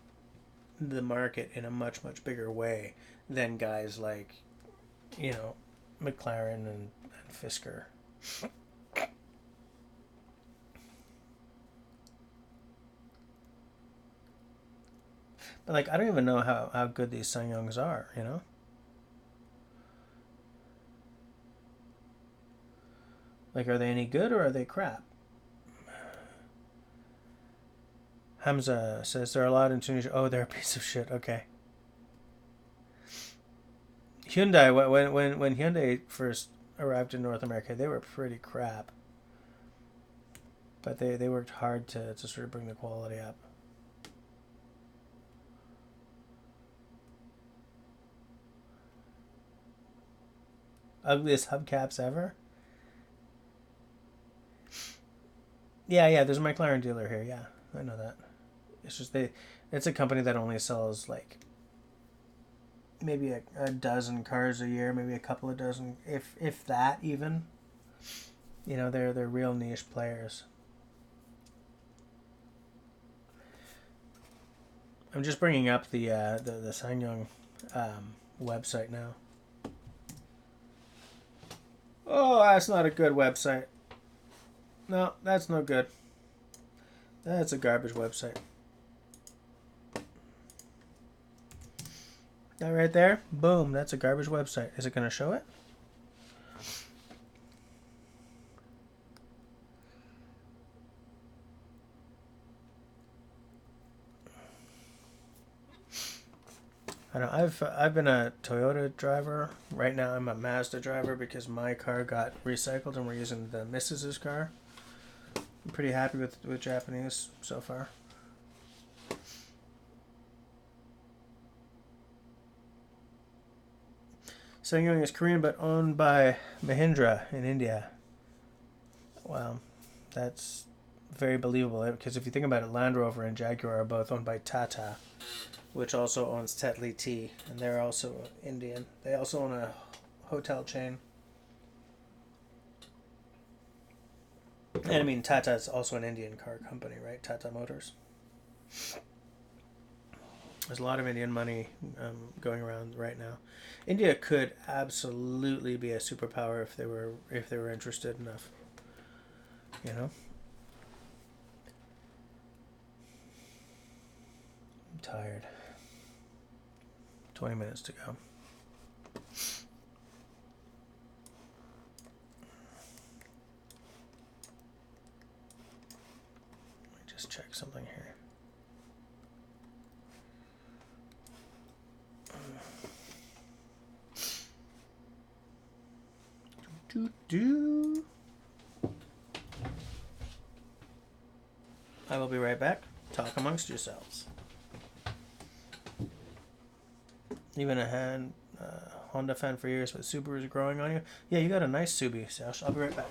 the market in a much bigger way than guys like, you know, McLaren and Fisker. But like I don't even know how good these Sanyongs are, you know? Like, are they any good or are they crap? Hamza says there are a lot in Tunisia. Oh, they're a piece of shit. Okay. Hyundai, when Hyundai first arrived in North America, they were pretty crap. But they worked hard to sort of bring the quality up. Ugliest hubcaps ever? Yeah, there's a McLaren dealer here. Yeah, I know that. It's just it's a company that only sells like maybe a dozen cars a year, maybe a couple of dozen, if that even. You know, they're real niche players. I'm just bringing up the Sanyong website now. Oh, that's not a good website. No, that's no good. That's a garbage website. That right there? Boom, that's a garbage website. Is it going to show it? I don't know. I've been a Toyota driver. Right now I'm a Mazda driver because my car got recycled and we're using the Mrs.'s car. I'm pretty happy with Japanese so far. Sangyong is Korean but owned by Mahindra in India. Wow, that's very believable because if you think about it, Land Rover and Jaguar are both owned by Tata, which also owns Tetley Tea, and they're also Indian. They also own a hotel chain. And I mean, Tata is also an Indian car company, right? Tata Motors. There's a lot of Indian money going around right now. India could absolutely be a superpower if they were interested enough. You know. I'm tired. 20 minutes to go. Let me just check something here. I will be right back. Talk amongst yourselves. Even a Honda fan for years, but Subaru is growing on you. Yeah, you got a nice Subi, Sash. I'll be right back.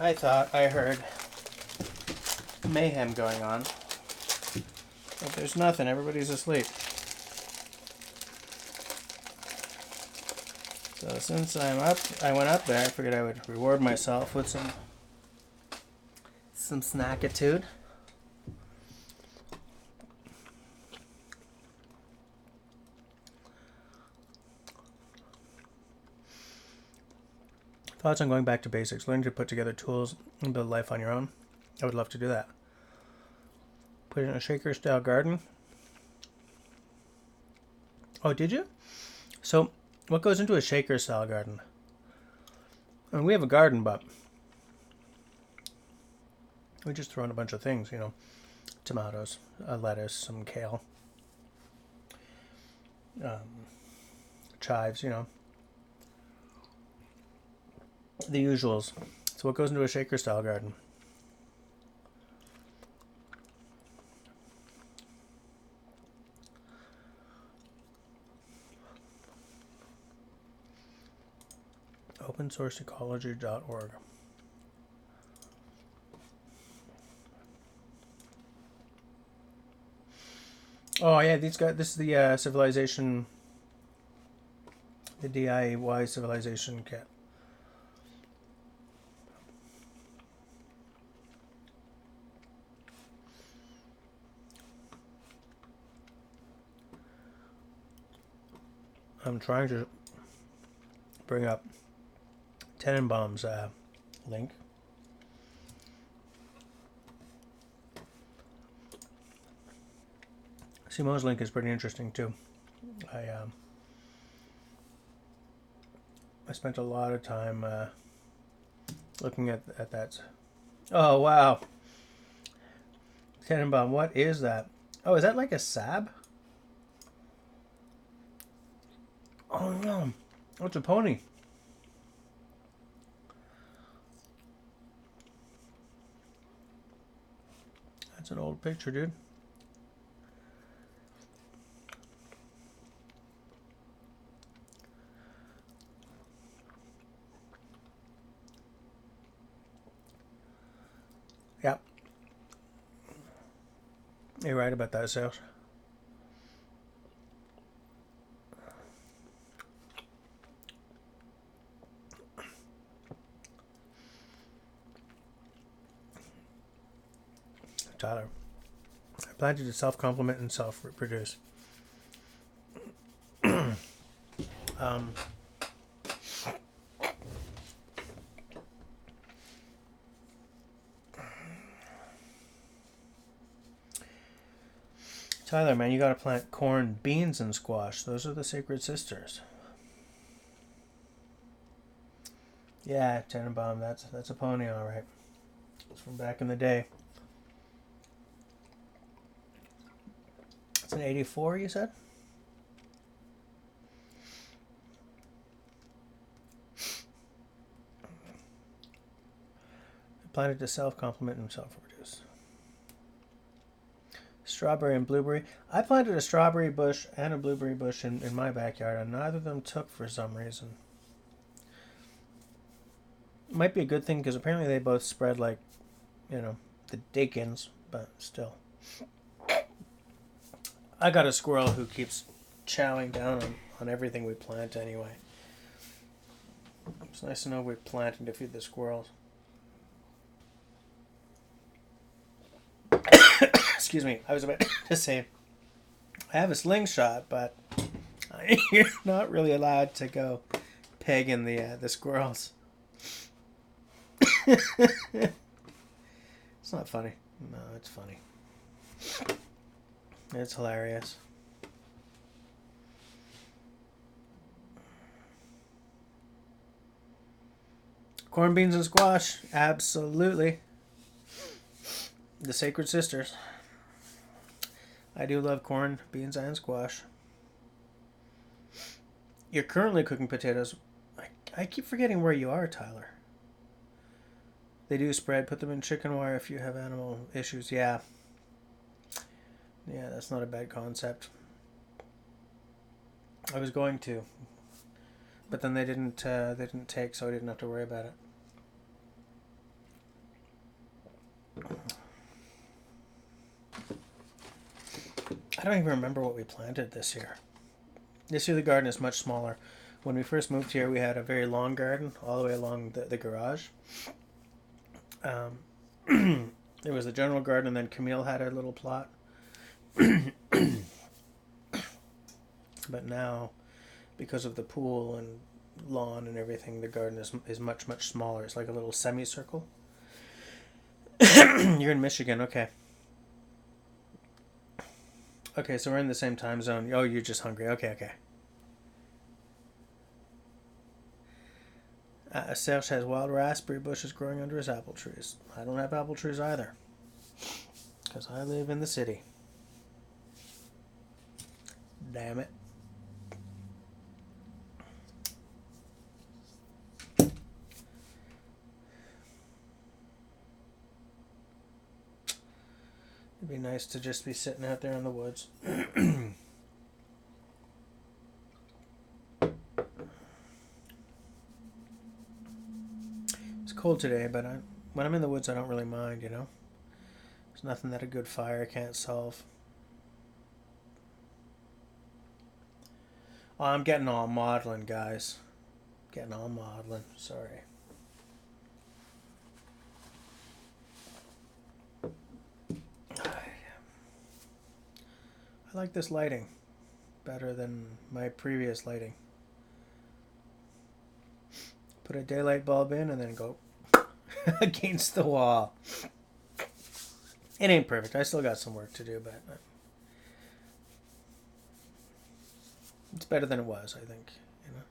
I thought I heard mayhem going on. But there's nothing. Everybody's asleep. So since I'm up, I went up there. I figured I would reward myself with some snackitude. Thoughts on going back to basics, learning to put together tools and build life on your own. I would love to do that. Put in a shaker style garden. Oh, did you? So, what goes into a shaker style garden? I mean, we have a garden, but we just throw in a bunch of things, you know, tomatoes, lettuce, some kale, chives, you know, the usuals. So what goes into a shaker style garden? opensourceecology.org. Oh yeah, these guys. This is the civilization, the DIY civilization kit. I'm trying to bring up Tenenbaum's link. Simone's link is pretty interesting too. I spent a lot of time looking at that. Oh wow, Tenenbaum, what is that? Oh, is that like a sab? Oh no, oh, it's a pony. That's an old picture, dude. Yep. You're right about that, Sales. Tyler. I planted to self-complement and self-reproduce. Tyler, man, you gotta plant corn, beans, and squash. Those are the sacred sisters. Yeah, Tenenbaum, that's a pony, all right. It's from back in the day. It's an 84, you said? Planted to self-complement and self-reproduce. Strawberry and blueberry. I planted a strawberry bush and a blueberry bush in my backyard, and neither of them took for some reason. Might be a good thing because apparently they both spread like, you know, the Dickens, but still. I got a squirrel who keeps chowing down on everything we plant anyway. It's nice to know we're planting to feed the squirrels. Excuse me, I was about to say, I have a slingshot, but you're not really allowed to go pegging the squirrels. It's not funny. No, it's funny. It's hilarious. Corn, beans, and squash. Absolutely. The sacred sisters. I do love corn, beans, and squash. You're currently cooking potatoes. I keep forgetting where you are, Tyler. They do spread. Put them in chicken wire if you have animal issues. Yeah. Yeah, that's not a bad concept. I was going to, but then they didn't take, so I didn't have to worry about it. I don't even remember what we planted this year. This year the garden is much smaller. When we first moved here, we had a very long garden all the way along the garage. There was the general garden, and then Camille had a little plot. But now, because of the pool and lawn and everything, the garden is much, much smaller. It's like a little semicircle. You're in Michigan, okay. Okay, so we're in the same time zone. Oh, you're just hungry. Okay, okay. Serge has wild raspberry bushes growing under his apple trees. I don't have apple trees either, because I live in the city. Damn it. It'd be nice to just be sitting out there in the woods. It's cold today, but when I'm in the woods, I don't really mind, you know? There's nothing that a good fire can't solve. Oh, I'm getting all maudlin, guys. Getting all maudlin. Sorry. I like this lighting better than my previous lighting. Put a daylight bulb in and then go against the wall. It ain't perfect. I still got some work to do, but it's better than it was, I think. You know.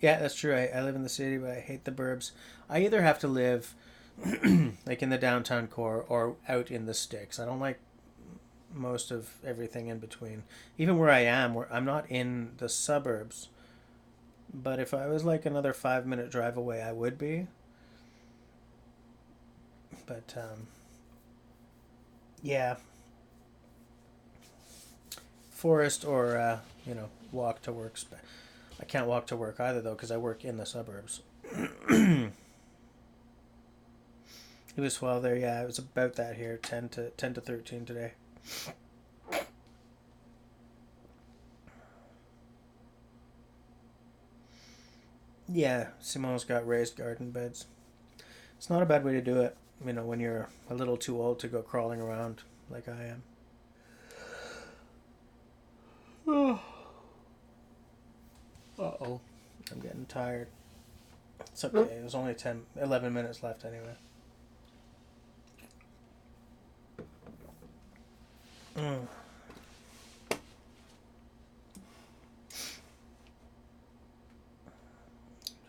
Yeah, that's true. I live in the city, but I hate the burbs. I either have to live like in the downtown core or out in the sticks. I don't like most of everything in between. Even where I am, where I'm not in the suburbs, but if I was like another 5-minute drive away, I would be. But yeah, forest or walk to work. I can't walk to work either though because I work in the suburbs. It was 12 there, yeah. It was about that here, 10 to 13 today. Yeah, Simone's got raised garden beds. It's not a bad way to do it, you know, when you're a little too old to go crawling around like I am. Uh-oh. I'm getting tired. It's okay. It was only 11 minutes left anyway.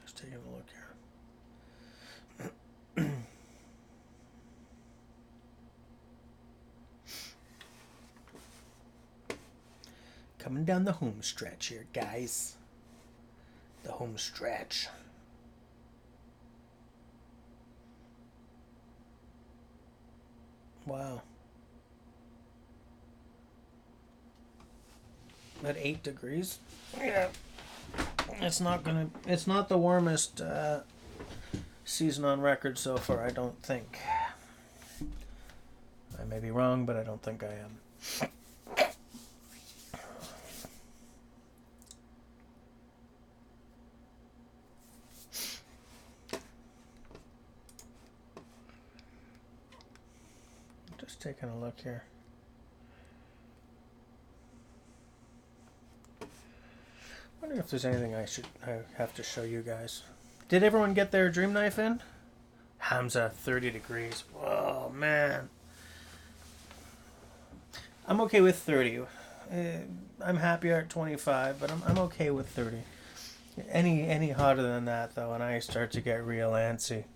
Just taking a look here. Coming down the home stretch here, guys. The home stretch. Wow. At 8 degrees? Yeah. It's not the warmest season on record so far, I don't think. I may be wrong, but I don't think I am. Just taking a look here. I wonder if there's anything I have to show you guys. Did everyone get their dream knife in? Hamza, 30 degrees. Oh, man. I'm okay with 30. I'm happier at 25, but I'm okay with 30. Any hotter than that, though, and I start to get real antsy.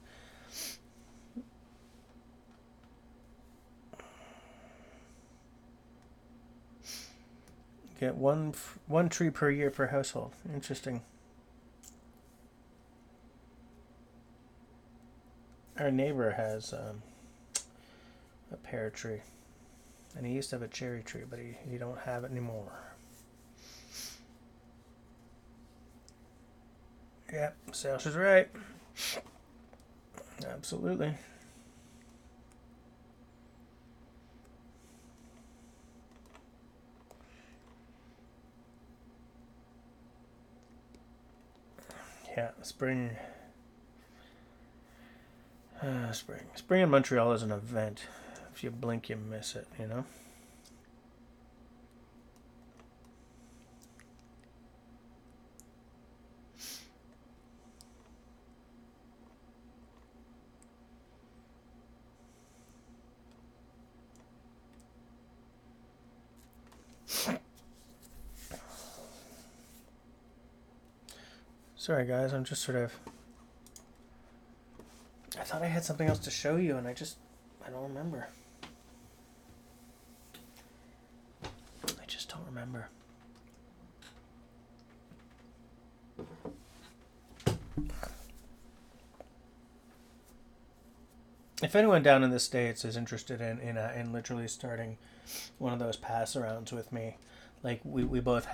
Get one tree per year per household. Interesting. Our neighbor has a pear tree, and he used to have a cherry tree, but he don't have it anymore. Yep, Serge is right. Absolutely. Yeah, spring. Spring in Montreal is an event. If you blink, you miss it, you know? Sorry, guys, I'm just sort of... I thought I had something else to show you, and I don't remember. I just don't remember. If anyone down in the States is interested in literally starting one of those pass arounds with me, like we both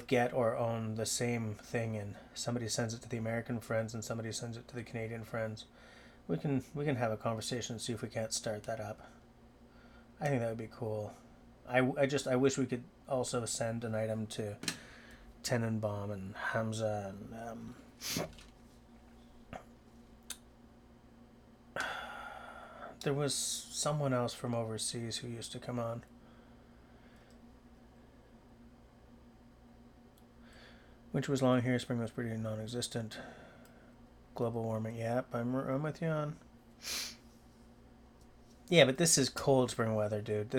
get or own the same thing, and somebody sends it to the American friends and somebody sends it to the Canadian friends, we can have a conversation and see if we can't start that up. I think that would be cool. I wish we could also send an item to Tenenbaum and Hamza and there was someone else from overseas who used to come on. Winter was long here, spring was pretty non-existent. Global warming, yep, I'm with you on. Yeah, but this is cold spring weather, dude.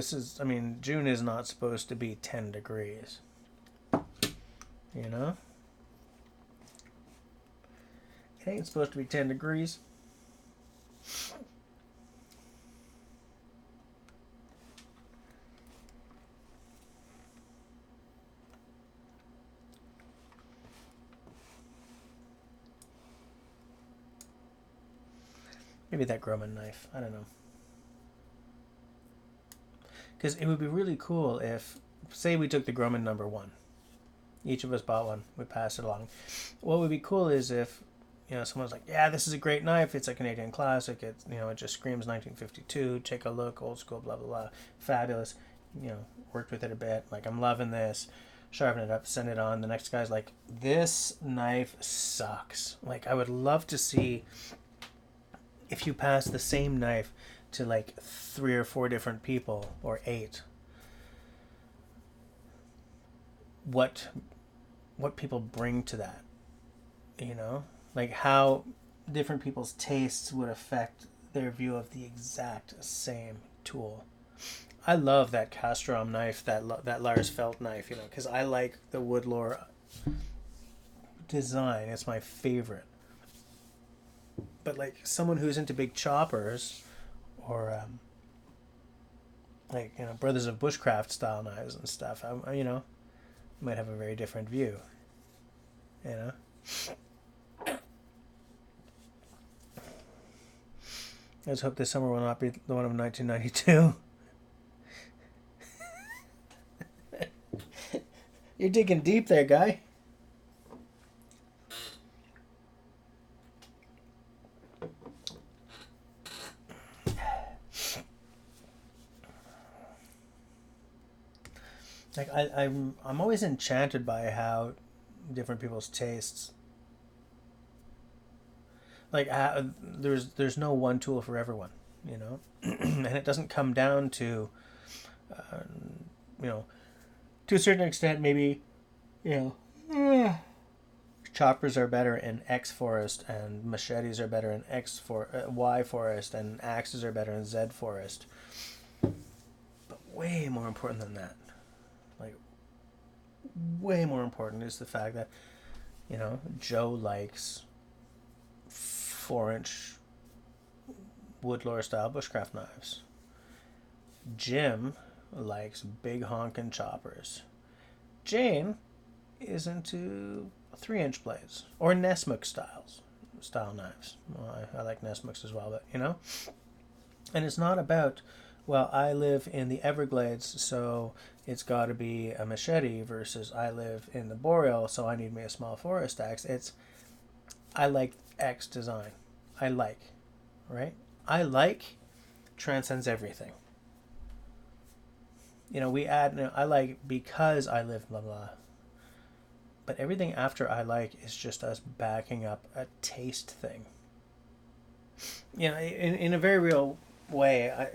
June is not supposed to be 10 degrees. You know? It ain't supposed to be 10 degrees. Maybe that Grumman knife. I don't know. Because it would be really cool if, say we took the Grumman number 1. Each of us bought one. We passed it along. What would be cool is if, someone's like, yeah, this is a great knife. It's a Canadian classic. It just screams 1952. Take a look. Old school, blah, blah, blah. Fabulous. Worked with it a bit. Like, I'm loving this. Sharpen it up. Send it on. The next guy's like, this knife sucks. Like, I would love to see... if you pass the same knife to like 3 or 4 different people, or 8, what people bring to that, like how different people's tastes would affect their view of the exact same tool. I love that Castrom knife, that Lars Felt knife, because I like the Woodlore design. It's my favorite. But like someone who's into big choppers, or Brothers of Bushcraft style knives and stuff, I might have a very different view. Let's hope this summer will not be the one of 1992. You're digging deep there, guy. Like I'm always enchanted by how different people's tastes. Like there's no one tool for everyone, and it doesn't come down to, to a certain extent maybe, choppers are better in X forest and machetes are better in Y forest and axes are better in Z forest. But way more important than that. Way more important is the fact that, Joe likes 4-inch Woodlore style bushcraft knives. Jim likes big honkin' choppers. Jane is into 3-inch blades or Nesmuk style knives. Well, I like Nesmuks as well, but and it's not about, well, I live in the Everglades, so it's got to be a machete, versus I live in the Boreal, so I need me a small forest axe. It's, I like X design. Right? I like transcends everything. We add, I like because I live blah blah. But everything after I like is just us backing up a taste thing. You know, in a very real way,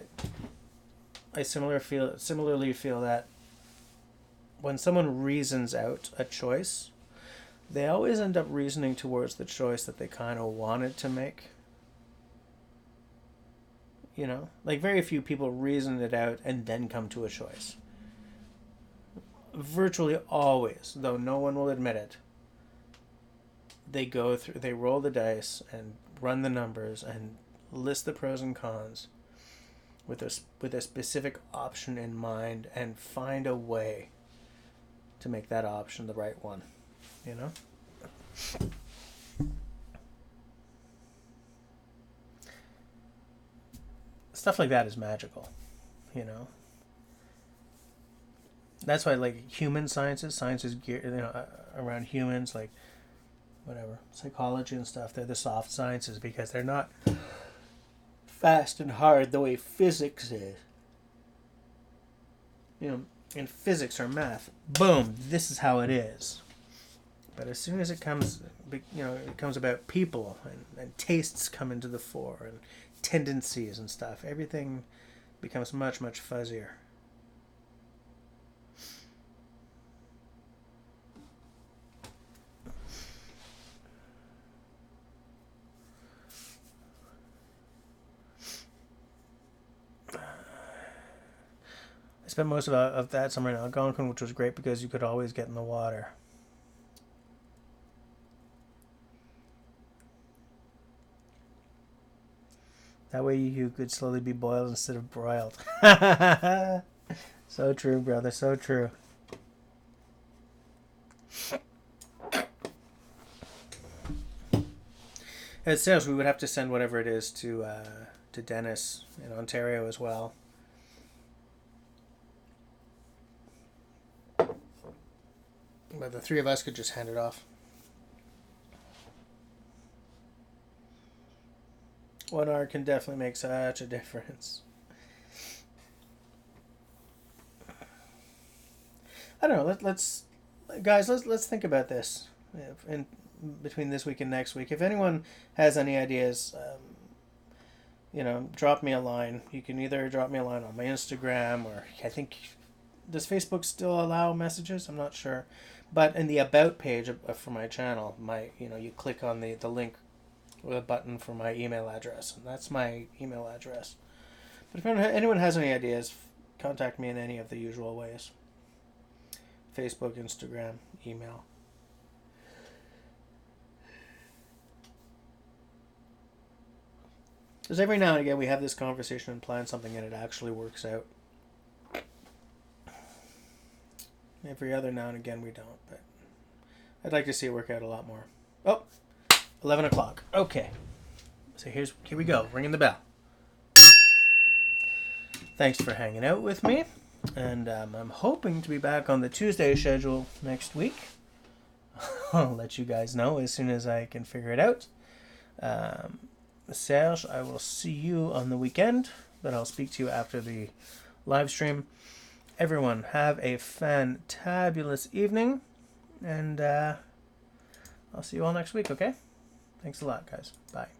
I similarly feel that when someone reasons out a choice, they always end up reasoning towards the choice that they kind of wanted to make. You know, like very few people reason it out and then come to a choice. Virtually always, though no one will admit it, they roll the dice and run the numbers and list the pros and cons with a specific option in mind and find a way to make that option the right one, you know? Stuff like that is magical, you know? That's why, like, human sciences geared, you know, around humans, like, whatever, psychology and stuff, they're the soft sciences because they're not fast and hard the way physics is. You know, in physics or math, boom, this is how it is. But as soon as it comes, you know, it comes about people and tastes come into the fore and tendencies and stuff, everything becomes much, much fuzzier. I spent most of that summer in Algonquin, which was great because you could always get in the water. That way you could slowly be boiled instead of broiled. So true, brother, so true. It says we would have to send whatever it is to Dennis in Ontario as well. But the three of us could just hand it off. 1 hour can definitely make such a difference. I don't know. Let's think about this in between this week and next week. If anyone has any ideas, you know, drop me a line. You can either drop me a line on my Instagram, or I think, does Facebook still allow messages? I'm not sure. But in the about page for my channel, you click on the link with a button for my email address, and that's my email address. But if anyone has any ideas, contact me in any of the usual ways. Facebook, Instagram, email. Because every now and again we have this conversation and plan something and it actually works out. Every other now and again we don't, but I'd like to see it work out a lot more. Oh, 11 o'clock. Okay. So here we go, ringing the bell. Thanks for hanging out with me, and I'm hoping to be back on the Tuesday schedule next week. I'll let you guys know as soon as I can figure it out. Serge, I will see you on the weekend, but I'll speak to you after the live stream. Everyone, have a fantabulous evening, and I'll see you all next week, okay? Thanks a lot, guys. Bye.